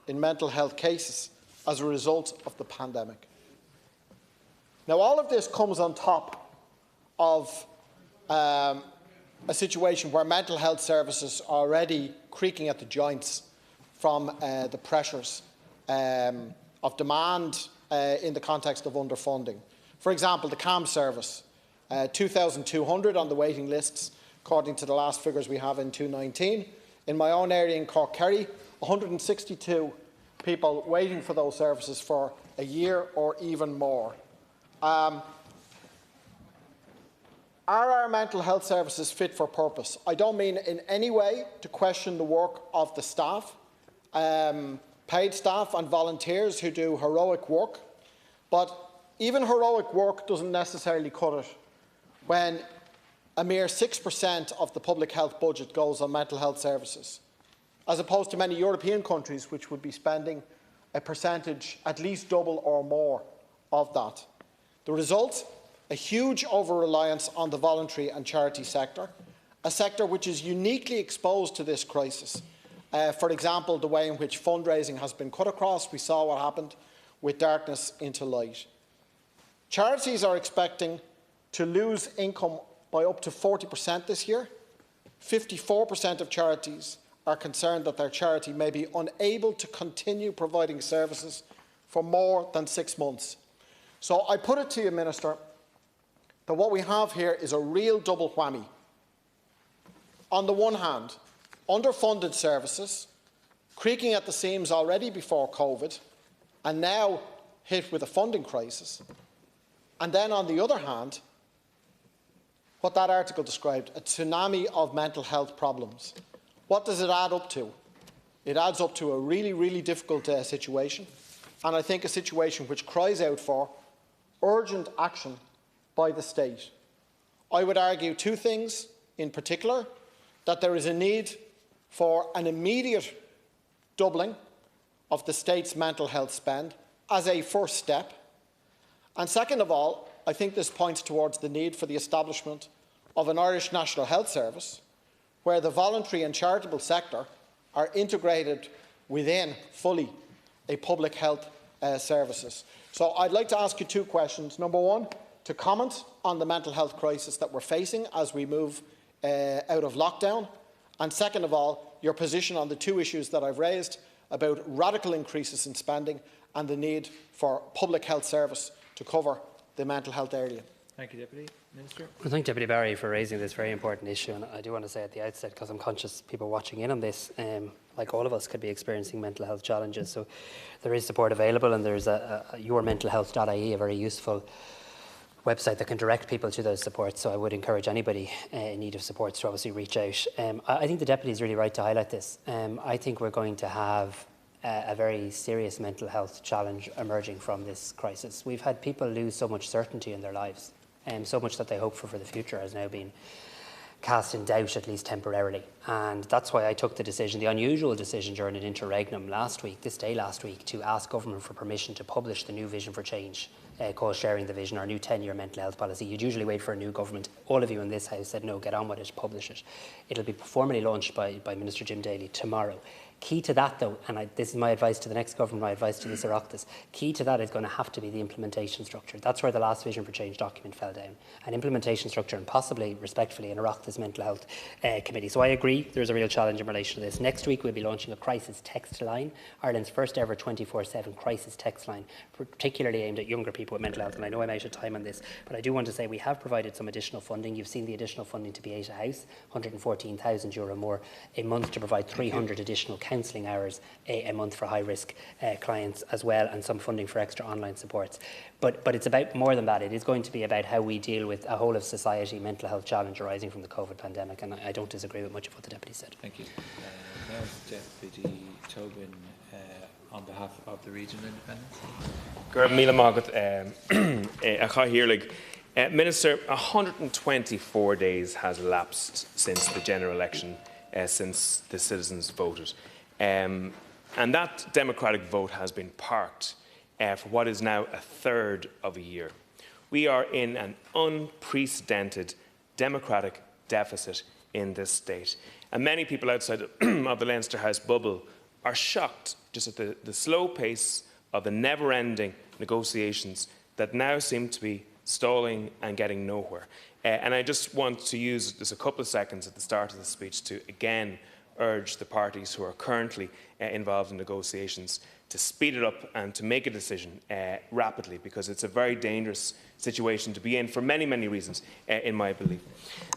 in mental health cases as a result of the pandemic. Now, all of this comes on top of a situation where mental health services are already creaking at the joints from the pressures of demand in the context of underfunding. For example, the CAM service, 2,200 on the waiting lists, according to the last figures we have in 2019. In my own area in Cork Kerry, 162 people waiting for those services for a year or even more. Are our mental health services fit for purpose? I don't mean in any way to question the work of the staff, paid staff and volunteers who do heroic work, but even heroic work doesn't necessarily cut it when a mere 6% of the public health budget goes on mental health services, as opposed to many European countries which would be spending a percentage at least double or more of that. The result? A huge over-reliance on the voluntary and charity sector, a sector which is uniquely exposed to this crisis. For example, the way in which fundraising has been cut across. We saw what happened with darkness into light. Charities are expecting to lose income by up to 40% this year. 54% of charities are concerned that their charity may be unable to continue providing services for more than 6 months. So I put it to you, Minister, that what we have here is a real double whammy. On the one hand, underfunded services, creaking at the seams already before COVID, and now hit with a funding crisis. And then on the other hand, what that article described, a tsunami of mental health problems. What does it add up to? It adds up to a really, really difficult situation, and I think a situation which cries out for urgent action by the state. I would argue two things in particular: that there is a need for an immediate doubling of the state's mental health spend as a first step, and second of all, I think this points towards the need for the establishment of an Irish National Health Service, where the voluntary and charitable sector are integrated within fully a public health services. So I'd like to ask you two questions. Number one, to comment on the mental health crisis that we're facing as we move out of lockdown. And second of all, your position on the two issues that I've raised about radical increases in spending and the need for public health service to cover the mental health area. Thank you, Deputy Minister. I thank Deputy Barry for raising this very important issue, and I do want to say at the outset, because I'm conscious people watching in on this, like all of us, could be experiencing mental health challenges. So there is support available, and there's a yourmentalhealth.ie, a very useful website that can direct people to those supports. So I would encourage anybody in need of supports to obviously reach out. I think the Deputy is really right to highlight this. I think we're going to have a very serious mental health challenge emerging from this crisis. We've had people lose so much certainty in their lives, so much that they hope for the future has now been cast in doubt, at least temporarily. And that's why I took the decision, the unusual decision during an interregnum last week, to ask government for permission to publish the new Vision for Change, called Sharing the Vision, our new 10-year mental health policy. You'd usually wait for a new government. All of you in this House said, no, get on with it, publish it. It'll be formally launched by Minister Jim Daly tomorrow. Key to that, though, and this is my advice to the next government, my advice to this Oireachtas, key to that is going to have to be the implementation structure. That's where the last Vision for Change document fell down. An implementation structure, and possibly, respectfully, an Oireachtas mental health committee. So I agree there's a real challenge in relation to this. Next week we'll be launching a crisis text line, Ireland's first ever 24/7 crisis text line, particularly aimed at younger people with mental health. And I know I'm out of time on this, but I do want to say we have provided some additional funding. You've seen the additional funding to Beata House, €114,000 more a month to provide 300 additional counselling hours a month for high-risk clients as well, and some funding for extra online supports. But it's about more than that. It is going to be about how we deal with a whole of society mental health challenge arising from the COVID pandemic, and I don't disagree with much of what the Deputy said. Thank you. Now Deputy Tobin on behalf of the Regional Independents. Minister, 124 days has elapsed since the general election, since the citizens voted. And that democratic vote has been parked for what is now a third of a year. We are in an unprecedented democratic deficit in this state. And many people outside of the Leinster House bubble are shocked just at the slow pace of the never-ending negotiations that now seem to be stalling and getting nowhere. And I just want to use just a couple of seconds at the start of the speech to again urge the parties who are currently involved in negotiations to speed it up and to make a decision rapidly, because it's a very dangerous situation to be in for many, many reasons, in my belief.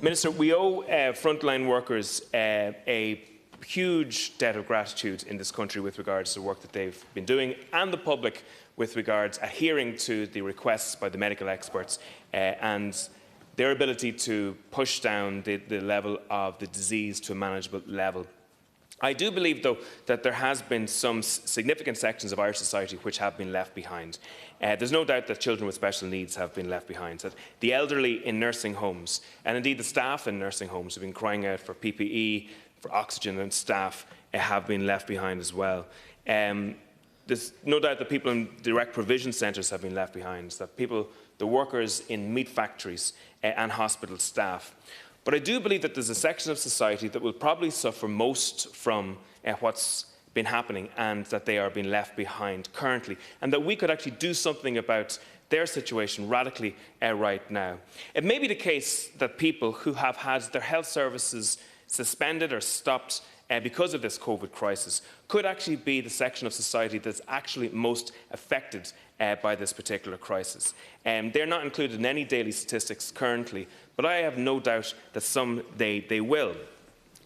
Minister, we owe frontline workers a huge debt of gratitude in this country with regards to the work that they've been doing, and the public with regards adhering to the requests by the medical experts and their ability to push down the level of the disease to a manageable level. I do believe, though, that there has been some significant sections of Irish society which have been left behind. There's no doubt that children with special needs have been left behind, that the elderly in nursing homes, and indeed the staff in nursing homes who have been crying out for PPE, for oxygen and staff, have been left behind as well. There's no doubt that people in direct provision centres have been left behind, that the workers in meat factories and hospital staff. But I do believe that there's a section of society that will probably suffer most from what's been happening, and that they are being left behind currently, and that we could actually do something about their situation radically right now. It may be the case that people who have had their health services suspended or stopped because of this COVID crisis could actually be the section of society that's actually most affected by this particular crisis. They're not included in any daily statistics currently, but I have no doubt that someday they will.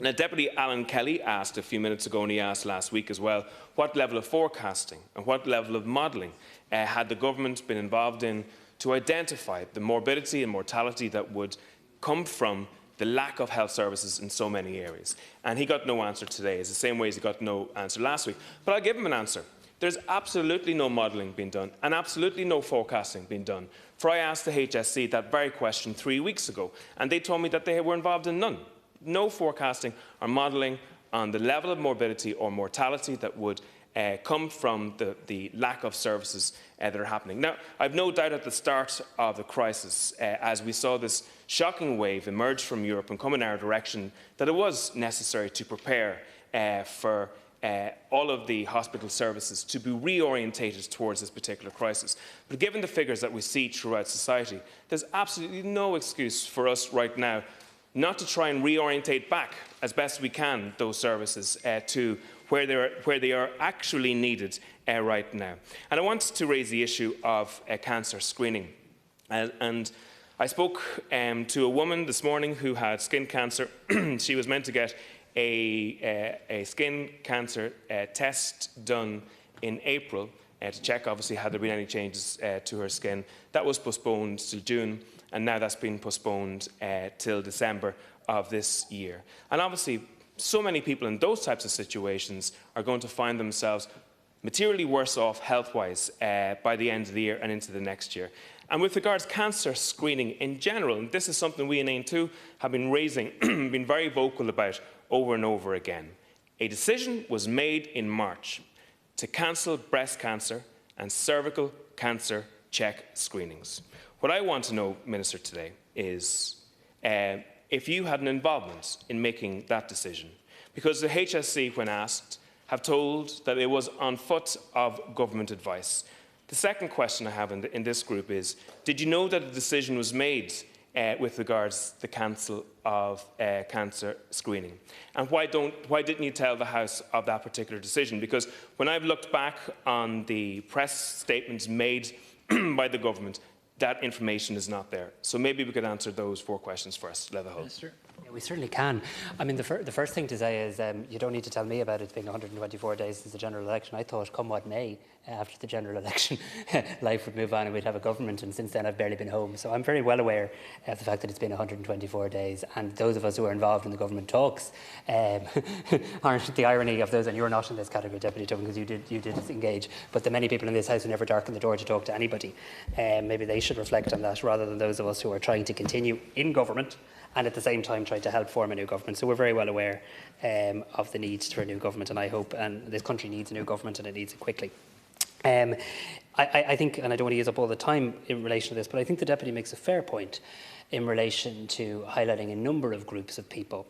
Now, Deputy Alan Kelly asked a few minutes ago, and he asked last week as well, what level of forecasting and what level of modelling had the government been involved in to identify the morbidity and mortality that would come from the lack of health services in so many areas. And he got no answer today. It's the same way as he got no answer last week. But I'll give him an answer. There's absolutely no modelling being done and absolutely no forecasting being done. For I asked the HSC that very question 3 weeks ago, and they told me that they were involved in none. No forecasting or modelling on the level of morbidity or mortality that would come from the lack of services that are happening. Now, I've no doubt at the start of the crisis, as we saw this shocking wave emerge from Europe and come in our direction, that it was necessary to prepare for all of the hospital services to be reorientated towards this particular crisis. But given the figures that we see throughout society, there's absolutely no excuse for us right now not to try and reorientate back as best we can those services to where they are actually needed right now. And I want to raise the issue of cancer screening. And I spoke to a woman this morning who had skin cancer. She was meant to get a skin cancer test done in April to check, obviously, had there been any changes to her skin. That was postponed to June, and now that's been postponed till December of this year. And obviously, so many people in those types of situations are going to find themselves materially worse off health-wise by the end of the year and into the next year. And with regards to cancer screening in general, and this is something we in AIM2 have been raising, been very vocal about over and over again. A decision was made in March to cancel breast cancer and cervical cancer check screenings. What I want to know, Minister, today is if you had an involvement in making that decision, because the HSC, when asked, have told that it was on foot of government advice. The second question I have in this group is, did you know that a decision was made with regards to the cancel of cancer screening? And why didn't you tell the House of that particular decision? Because when I've looked back on the press statements made by the government, that information is not there. So maybe we could answer those 4 questions first. Leatherhull. Yeah, we certainly can. I mean, the first thing to say is you don't need to tell me about it being 124 days since the general election. I thought, come what may, after the general election, life would move on and we'd have a government, and since then I've barely been home. So I'm very well aware of the fact that it's been 124 days, and those of us who are involved in the government talks aren't the irony of those, and you're not in this category, Deputy Tubman, because you did engage, but the many people in this House who never darken the door to talk to anybody, maybe they should reflect on that rather than those of us who are trying to continue in government and at the same time trying to help form a new government. So we're very well aware of the need for a new government, and I hope, and this country needs a new government, and it needs it quickly. I think, and I don't want to use up all the time in relation to this, but I think the Deputy makes a fair point in relation to highlighting a number of groups of people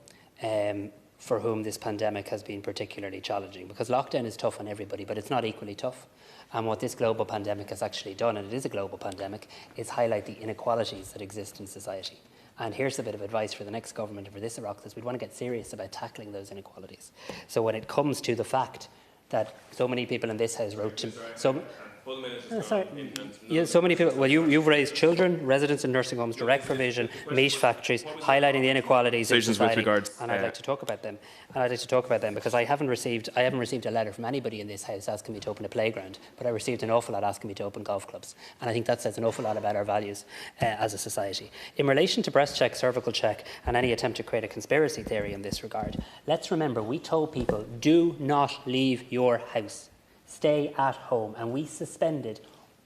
for whom this pandemic has been particularly challenging, because lockdown is tough on everybody, but it's not equally tough. And what this global pandemic has actually done, and it is a global pandemic, is highlight the inequalities that exist in society. And here's a bit of advice for the next government and for this Oireachtas: we'd want to get serious about tackling those inequalities. So when it comes to the fact that so many people in this House wrote to... so many people. Well, you've raised children, residents in nursing homes, direct provision, meat factories, highlighting the inequalities in society. And I'd like to talk about them. And I'd like to talk about them because I haven't received a letter from anybody in this House asking me to open a playground, but I received an awful lot asking me to open golf clubs. And I think that says an awful lot about our values as a society. In relation to breast check, cervical check, and any attempt to create a conspiracy theory in this regard, let's remember we told people, do not leave your house. Stay at home, and we suspended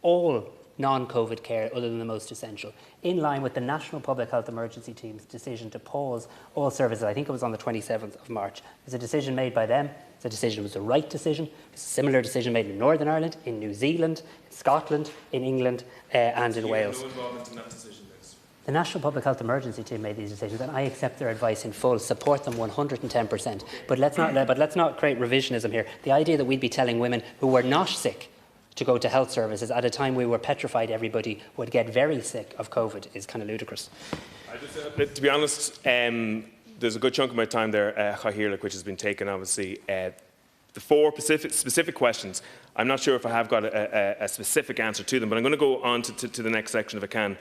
all non-COVID care other than the most essential, in line with the National Public Health Emergency Team's decision to pause all services. I think it was on the 27th of March. It was a decision made by them. It's a decision, it was the right decision. It was a similar decision made in Northern Ireland, in New Zealand, in Scotland, in England, and in Wales. No involvement in that decision, Liz. The National Public Health Emergency Team made these decisions, and I accept their advice in full, support them 110%. But let's not create revisionism here. The idea that we'd be telling women who were not sick to go to health services at a time we were petrified everybody would get very sick of COVID is kind of ludicrous. To be honest, there's a good chunk of my time there, which has been taken, obviously. The four specific questions, I'm not sure if I have got a specific answer to them, but I'm going to go on to the next section if I can.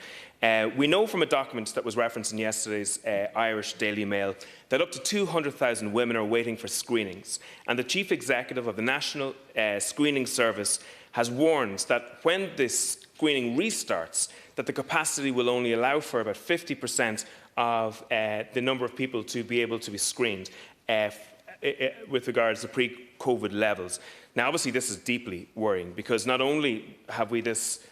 We know from a document that was referenced in yesterday's Irish Daily Mail that up to 200,000 women are waiting for screenings. And the Chief Executive of the National Screening Service has warned that when this screening restarts, that the capacity will only allow for about 50% of the number of people to be able to be screened with regards to pre-COVID levels. Now, obviously, this is deeply worrying because not only have we this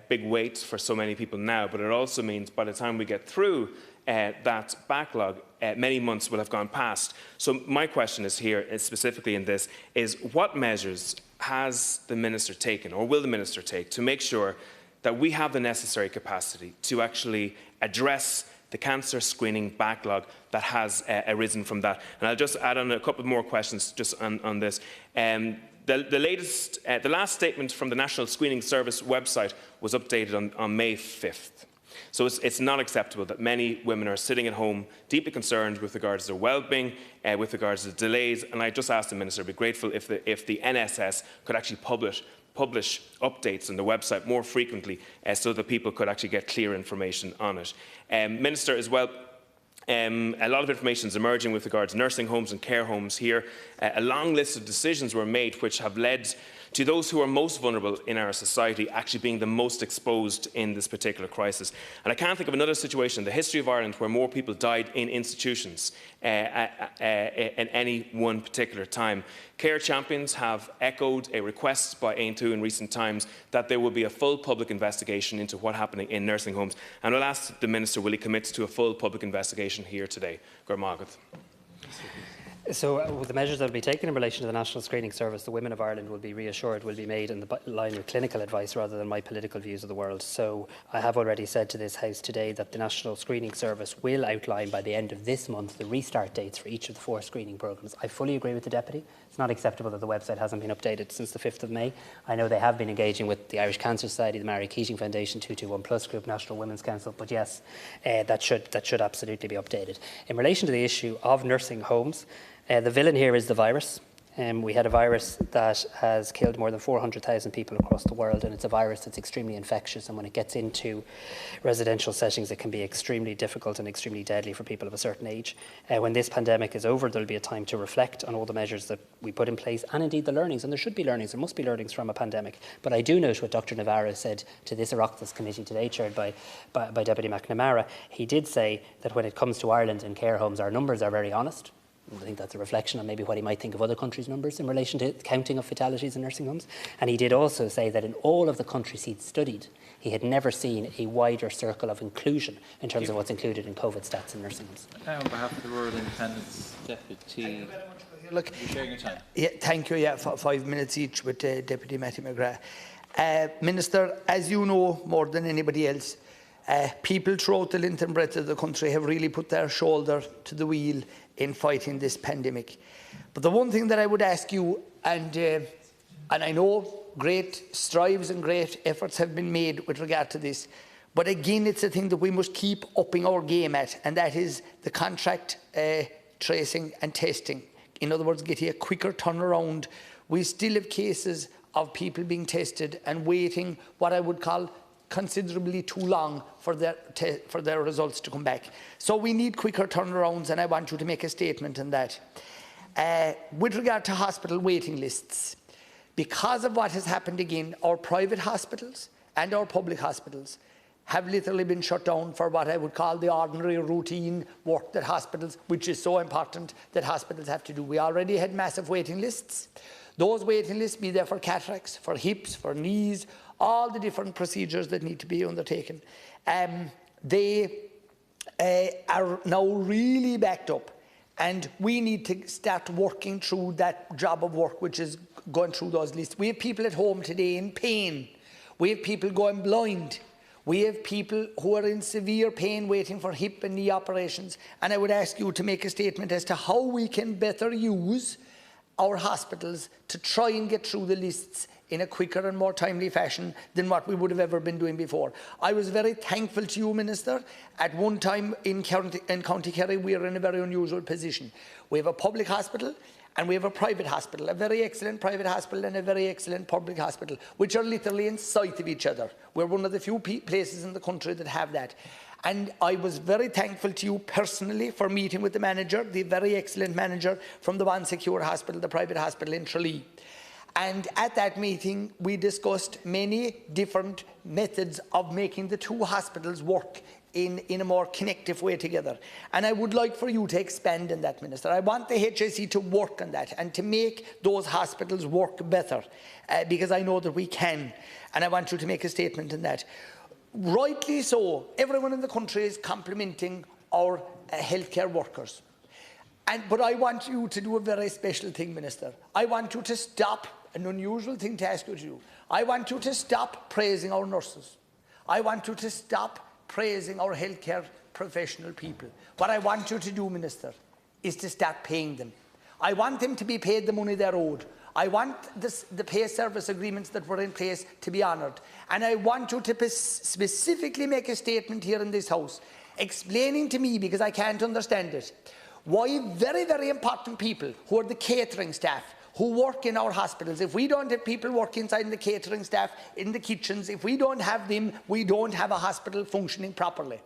big wait for so many people now, but it also means by the time we get through that backlog, many months will have gone past. So my question is here, specifically in this, is what measures has the Minister taken, or will the Minister take, to make sure that we have the necessary capacity to actually address the cancer screening backlog that has arisen from that? And I'll just add on a couple more questions just on this. The last statement from the National Screening Service website was updated on May 5th. So it's not acceptable that many women are sitting at home deeply concerned with regards to their well-being, with regards to delays. And I just asked the Minister, I'd be grateful if the NSS could actually publish updates on the website more frequently so that people could actually get clear information on it. Minister, as well, a lot of information is emerging with regards to nursing homes and care homes here. A long list of decisions were made which have led to those who are most vulnerable in our society actually being the most exposed in this particular crisis. And I can't think of another situation in the history of Ireland where more people died in institutions at any one particular time. Care champions have echoed a request by Aontú in recent times that there will be a full public investigation into what's happening in nursing homes. And I'll ask the Minister, will he commit to a full public investigation here today? Gormagat. So with the measures that will be taken in relation to the National Screening Service, the women of Ireland will be reassured will be made in the line with clinical advice rather than my political views of the world. So I have already said to this House today that the National Screening Service will outline by the end of this month the restart dates for each of the 4 screening programmes. I fully agree with the Deputy. It's not acceptable that the website hasn't been updated since the 5th of May. I know they have been engaging with the Irish Cancer Society, the Mary Keating Foundation, 221 Plus Group, National Women's Council, but yes, that should absolutely be updated. In relation to the issue of nursing homes, the villain here is the virus. We had a virus that has killed more than 400,000 people across the world, and it's a virus that's extremely infectious, and when it gets into residential settings it can be extremely difficult and extremely deadly for people of a certain age. When this pandemic is over, there'll be a time to reflect on all the measures that we put in place, and indeed the learnings, and there should be learnings, there must be learnings from a pandemic. But I do note what Dr Navarro said to this Oireachtas committee today, chaired by Deputy McNamara. He did say that when it comes to Ireland and care homes, our numbers are very honest. I think that's a reflection on maybe what he might think of other countries' numbers in relation to counting of fatalities in nursing homes. And he did also say that in all of the countries he'd studied, he had never seen a wider circle of inclusion in terms of what's included in COVID stats in nursing homes. On behalf of the Rural Independents, Deputy, look, you're sharing your time. Yeah, thank you. Yeah, 5 minutes each with Deputy Matthew McGrath. Minister, as you know more than anybody else, people throughout the length and breadth of the country have really put their shoulder to the wheel in fighting this pandemic. But the one thing that I would ask you, and I know great strives and great efforts have been made with regard to this, but again, it's a thing that we must keep upping our game at, and that is the contract tracing and testing. In other words, getting a quicker turnaround. We still have cases of people being tested and waiting what I would call considerably too long for their results to come back. So we need quicker turnarounds, and I want you to make a statement on that. With regard to hospital waiting lists, because of what has happened again, our private hospitals and our public hospitals have literally been shut down for what I would call the ordinary routine work that hospitals, which is so important, that hospitals have to do. We already had massive waiting lists. Those waiting lists, be there for cataracts, for hips, for knees, all the different procedures that need to be undertaken. They are now really backed up, and we need to start working through that job of work, which is going through those lists. We have people at home today in pain. We have people going blind. We have people who are in severe pain waiting for hip and knee operations. And I would ask you to make a statement as to how we can better use our hospitals to try and get through the lists in a quicker and more timely fashion than what we would have ever been doing before. I was very thankful to you, Minister. At one time in County Kerry, we are in a very unusual position. We have a public hospital and we have a private hospital, a very excellent private hospital and a very excellent public hospital, which are literally in sight of each other. We're one of the few places in the country that have that. And I was very thankful to you personally for meeting with the manager, the very excellent manager from the One Secure Hospital, the private hospital in Tralee. And at that meeting, we discussed many different methods of making the two hospitals work in a more connective way together. And I would like for you to expand on that, Minister. I want the HSE to work on that and to make those hospitals work better, because I know that we can. And I want you to make a statement on that. Rightly so, everyone in the country is complimenting our healthcare workers. But I want you to do a very special thing, Minister. I want you to stop, an unusual thing to ask you to do. I want you to stop praising our nurses. I want you to stop praising our healthcare professional people. What I want you to do, Minister, is to start paying them. I want them to be paid the money they're owed. I want the pay service agreements that were in place to be honoured. And I want you to specifically make a statement here in this House, explaining to me, because I can't understand it, why very, very important people who are the catering staff, who work in our hospitals, if we don't have people working inside in the catering staff, in the kitchens, if we don't have them, we don't have a hospital functioning properly.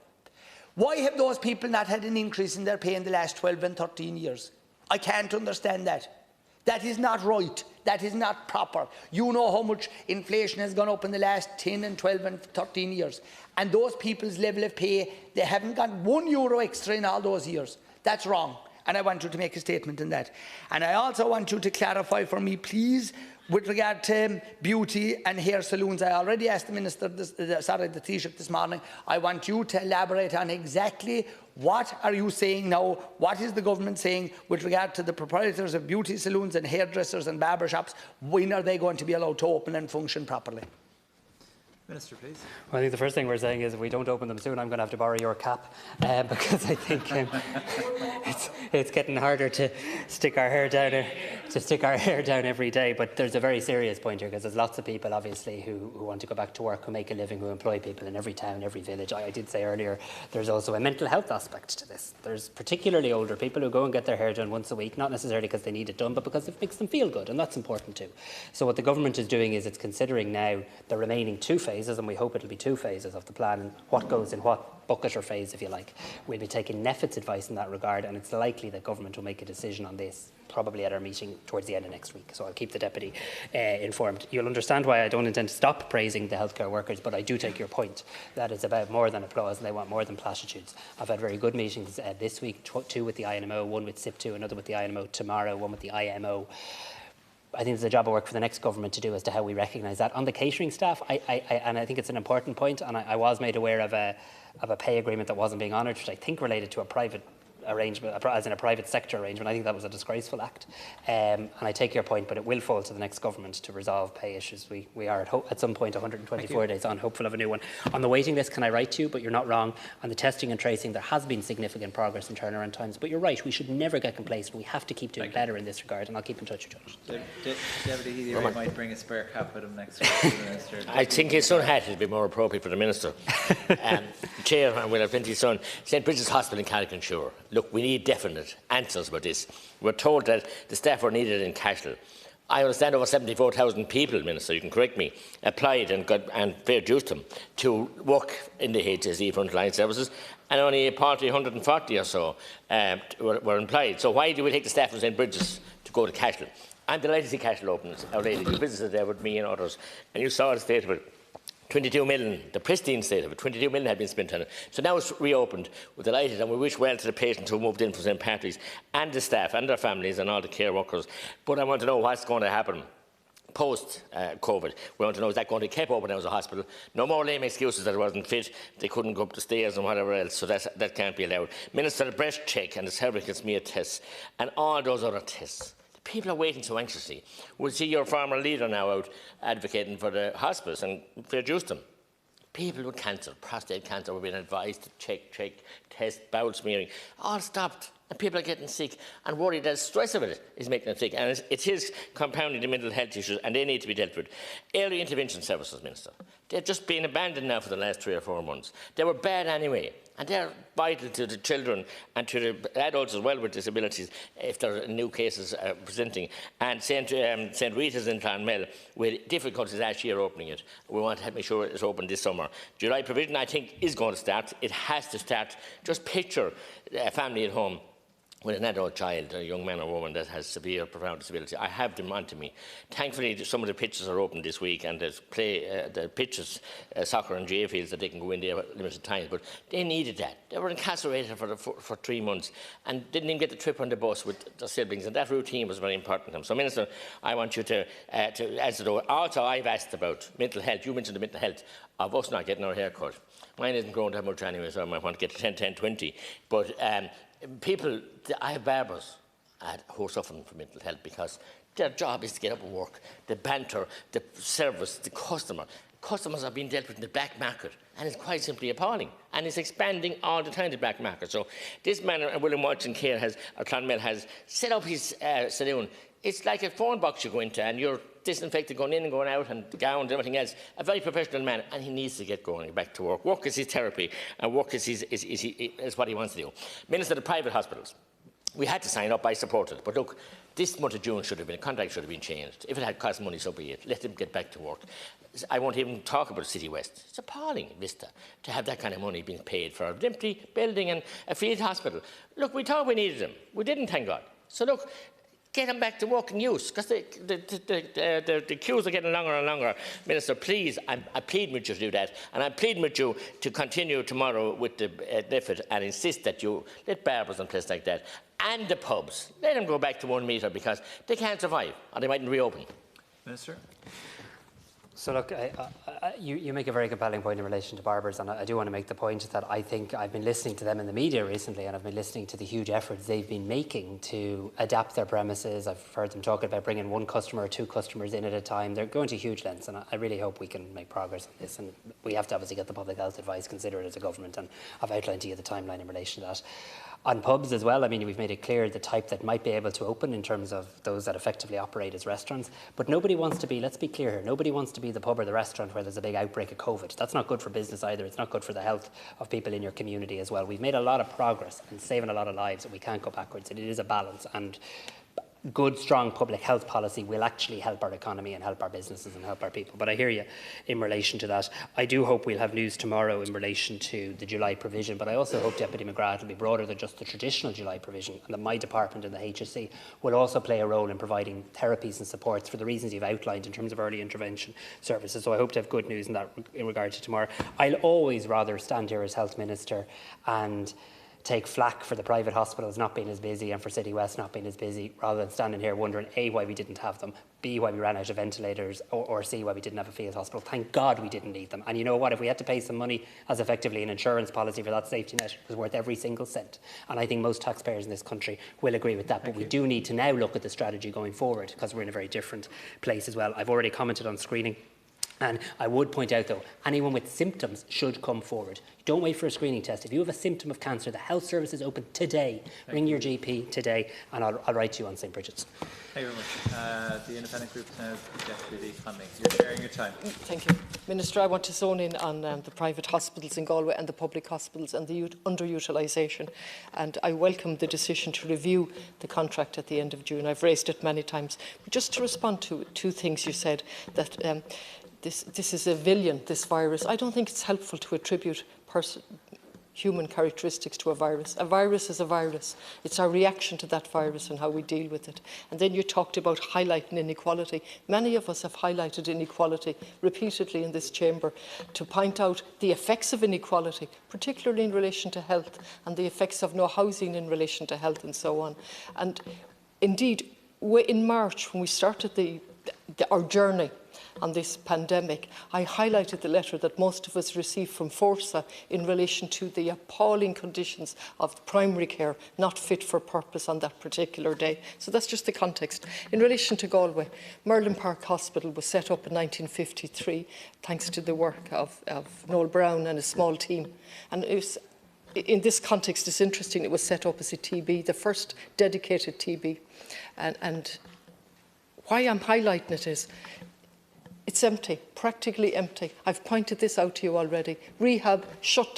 Why have those people not had an increase in their pay in the last 12 and 13 years? I can't understand that. That is not right. That is not proper. You know how much inflation has gone up in the last 10 and 12 and 13 years. And those people's level of pay, they haven't got €1 extra in all those years. That's wrong. And I want you to make a statement on that. And I also want you to clarify for me, please, with regard to beauty and hair salons. I already asked the Minister, the Taoiseach this morning. I want you to elaborate on exactly what are you saying now, what is the government saying with regard to the proprietors of beauty salons and hairdressers and barber shops. When are they going to be allowed to open and function properly? Minister, please. Well, I think the first thing we're saying is if we don't open them soon, I'm going to have to borrow your cap, because I think it's getting harder to stick our hair down every day. But there's a very serious point here, because there's lots of people, obviously, who want to go back to work, who make a living, who employ people in every town, every village. I did say earlier, there's also a mental health aspect to this. There's particularly older people who go and get their hair done once a week, not necessarily because they need it done, but because it makes them feel good, and that's important too. So what the government is doing is it's considering now the remaining 2 phases, and we hope it'll be 2 phases of the plan, and what goes in what bucket or phase, if you like. We'll be taking NEFIT's advice in that regard, and it's likely that government will make a decision on this probably at our meeting towards the end of next week. So I'll keep the Deputy informed. You'll understand why I don't intend to stop praising the healthcare workers, but I do take your point that it's about more than applause, and they want more than platitudes. I've had very good meetings this week, 2 with the INMO, 1 with SIP2, another with the INMO tomorrow, 1 with the IMO. I think there's a job of work for the next government to do as to how we recognise that. On the catering staff, and I think it's an important point, and I was made aware of a pay agreement that wasn't being honoured, which I think related to a private arrangement, as in a private sector arrangement. I think that was a disgraceful act. And I take your point, but it will fall to the next government to resolve pay issues. We are at some point 124 days on, hopeful of a new one. On the waiting list, can I write to you? But you're not wrong. On the testing and tracing, there has been significant progress in turnaround times. But you're right, we should never get complacent. We have to keep doing better in this regard, and I'll keep in touch with you. Deputy Healy might bring a spare cap with him next week. I think his sun hat would be more appropriate for the Minister. Chair, and we'll have plenty of sun. St Bridget's Hospital in Carrick-on-Suir. Look, we need definite answers about this. We're told that the staff were needed in Cashel. I understand over 74,000 people, Minister, you can correct me, applied and fair dues them to work in the HSE frontline services, and only partly 140 or so were employed. So why do we take the staff from St Bridget's to go to Cashel? I'm delighted to see Cashel open our lady. You visited there with me and others, and you saw the state of it. 22 million, the pristine state of it, 22 million had been spent on it. So now it's reopened. We're delighted, and we wish well to the patients who moved in from St Patrick's, and the staff and their families and all the care workers. But I want to know what's going to happen post-COVID. We want to know, is that going to be kept open now as a hospital? No more lame excuses that it wasn't fit, they couldn't go up the stairs and whatever else, so that can't be allowed. Minister, the breast check and the cervical smear tests and all those other tests. People are waiting so anxiously. We'll see your former leader now out advocating for the hospice, and fair dues to them. People with cancer, prostate cancer, were being advised to check, test, bowel smearing. All stopped, and people are getting sick and worried that the stress of it is making them sick. And it's his compounding the mental health issues, and they need to be dealt with. Early intervention services, Minister. They're just being abandoned now for the last 3 or 4 months. They were bad anyway, and they're vital to the children and to the adults as well with disabilities if there are new cases presenting. And St Rita's in Clonmel, with difficulties last year opening it. We want to make sure it's open this summer. July provision, I think, is going to start. It has to start. Just picture a family at home with an adult child, a young man or woman that has severe, profound disability. I have them onto me. Thankfully, some of the pitches are open this week, and there's the pitches, soccer and GA fields that they can go in there at limited times. But they needed that. They were incarcerated for 3 months and didn't even get the trip on the bus with their siblings, and that routine was very important to them. So, Minister, I want you to answer those. Also, I've asked about mental health. You mentioned the mental health of us not getting our hair cut. Mine isn't growing that much anyway, so I might want to get to 10, 10, 20. But people, I have barbers who are suffering from mental health because their job is to get up and work. The banter, the service, the customer. Customers are being dealt with in the black market, and it's quite simply appalling. And it's expanding all the time, the black market. So this man, William Watson Care Clonmel has set up his saloon. It's like a phone box you go into, and you're disinfected going in and going out, and the gown and everything else. A very professional man, and he needs to get going back to work. Work is his therapy, and work is what he wants to do. Minister, the private hospitals. We had to sign up, I supported it. But look, this month of June a contract should have been changed. If it had cost money, so be it. Let them get back to work. I won't even talk about City West. It's appalling, Vista, to have that kind of money being paid for an empty building and a field hospital. Look, we thought we needed them. We didn't, thank God. So look, get them back to work and use, because the queues are getting longer and longer. Minister, please, I plead with you to do that, and I plead with you to continue tomorrow with the NIFID and insist that you let barbers and places like that, and the pubs, let them go back to 1 metre, because they can't survive, or they mightn't reopen. Minister? So look, you make a very compelling point in relation to barbers, and I do want to make the point that I think I've been listening to them in the media recently, and I've been listening to the huge efforts they've been making to adapt their premises. I've heard them talking about bringing 1 customer or 2 customers in at a time. They're going to huge lengths, and I really hope we can make progress on this. And we have to obviously get the public health advice considered as a government, and I've outlined to you the timeline in relation to that. On pubs as well, I mean, we've made it clear the type that might be able to open in terms of those that effectively operate as restaurants. But nobody wants to be, let's be clear here, nobody wants to be the pub or the restaurant where there's a big outbreak of COVID. That's not good for business either. It's not good for the health of people in your community as well. We've made a lot of progress and saving a lot of lives, and we can't go backwards. And it is a balance. And good, strong public health policy will actually help our economy and help our businesses and help our people. But I hear you in relation to that. I do hope we'll have news tomorrow in relation to the July provision, but I also hope, Deputy McGrath, will be broader than just the traditional July provision, and that my department and the HSE will also play a role in providing therapies and supports for the reasons you've outlined in terms of early intervention services. So I hope to have good news in that in regard to tomorrow. I'll always rather stand here as Health Minister and take flack for the private hospitals not being as busy and for City West not being as busy, rather than standing here wondering A, why we didn't have them, B, why we ran out of ventilators, or C, why we didn't have a field hospital. Thank God we didn't need them. And you know what, if we had to pay some money as effectively an insurance policy for that safety net, it was worth every single cent. And I think most taxpayers in this country will agree with that. But we do need to now look at the strategy going forward, because we're in a very different place as well. I've already commented on screening. And I would point out, though, anyone with symptoms should come forward. Don't wait for a screening test. If you have a symptom of cancer, the health service is open today. Ring your GP today, and I'll write to you on St. Bridget's. Thank you very much. The independent group now, Deputy Cumming. You're sharing your time. Thank you. Minister, I want to zone in on the private hospitals in Galway and the public hospitals and the underutilisation. And I welcome the decision to review the contract at the end of June. I've raised it many times. But just to respond to two things you said, that this is a villain, this virus. I don't think it's helpful to attribute human characteristics to a virus. A virus is a virus. It's our reaction to that virus and how we deal with it. And then you talked about highlighting inequality. Many of us have highlighted inequality repeatedly in this chamber to point out the effects of inequality, particularly in relation to health, and the effects of no housing in relation to health and so on. And indeed, in March, when we started our journey on this pandemic, I highlighted the letter that most of us received from Forsa in relation to the appalling conditions of primary care not fit for purpose on that particular day. So that's just the context. In relation to Galway, Merlin Park Hospital was set up in 1953 thanks to the work of Noel Brown and a small team. And it was, in this context, it's interesting, it was set up as a TB, the first dedicated TB. And why I'm highlighting it is, it's empty, practically empty. I've pointed this out to you already. Rehab shut down.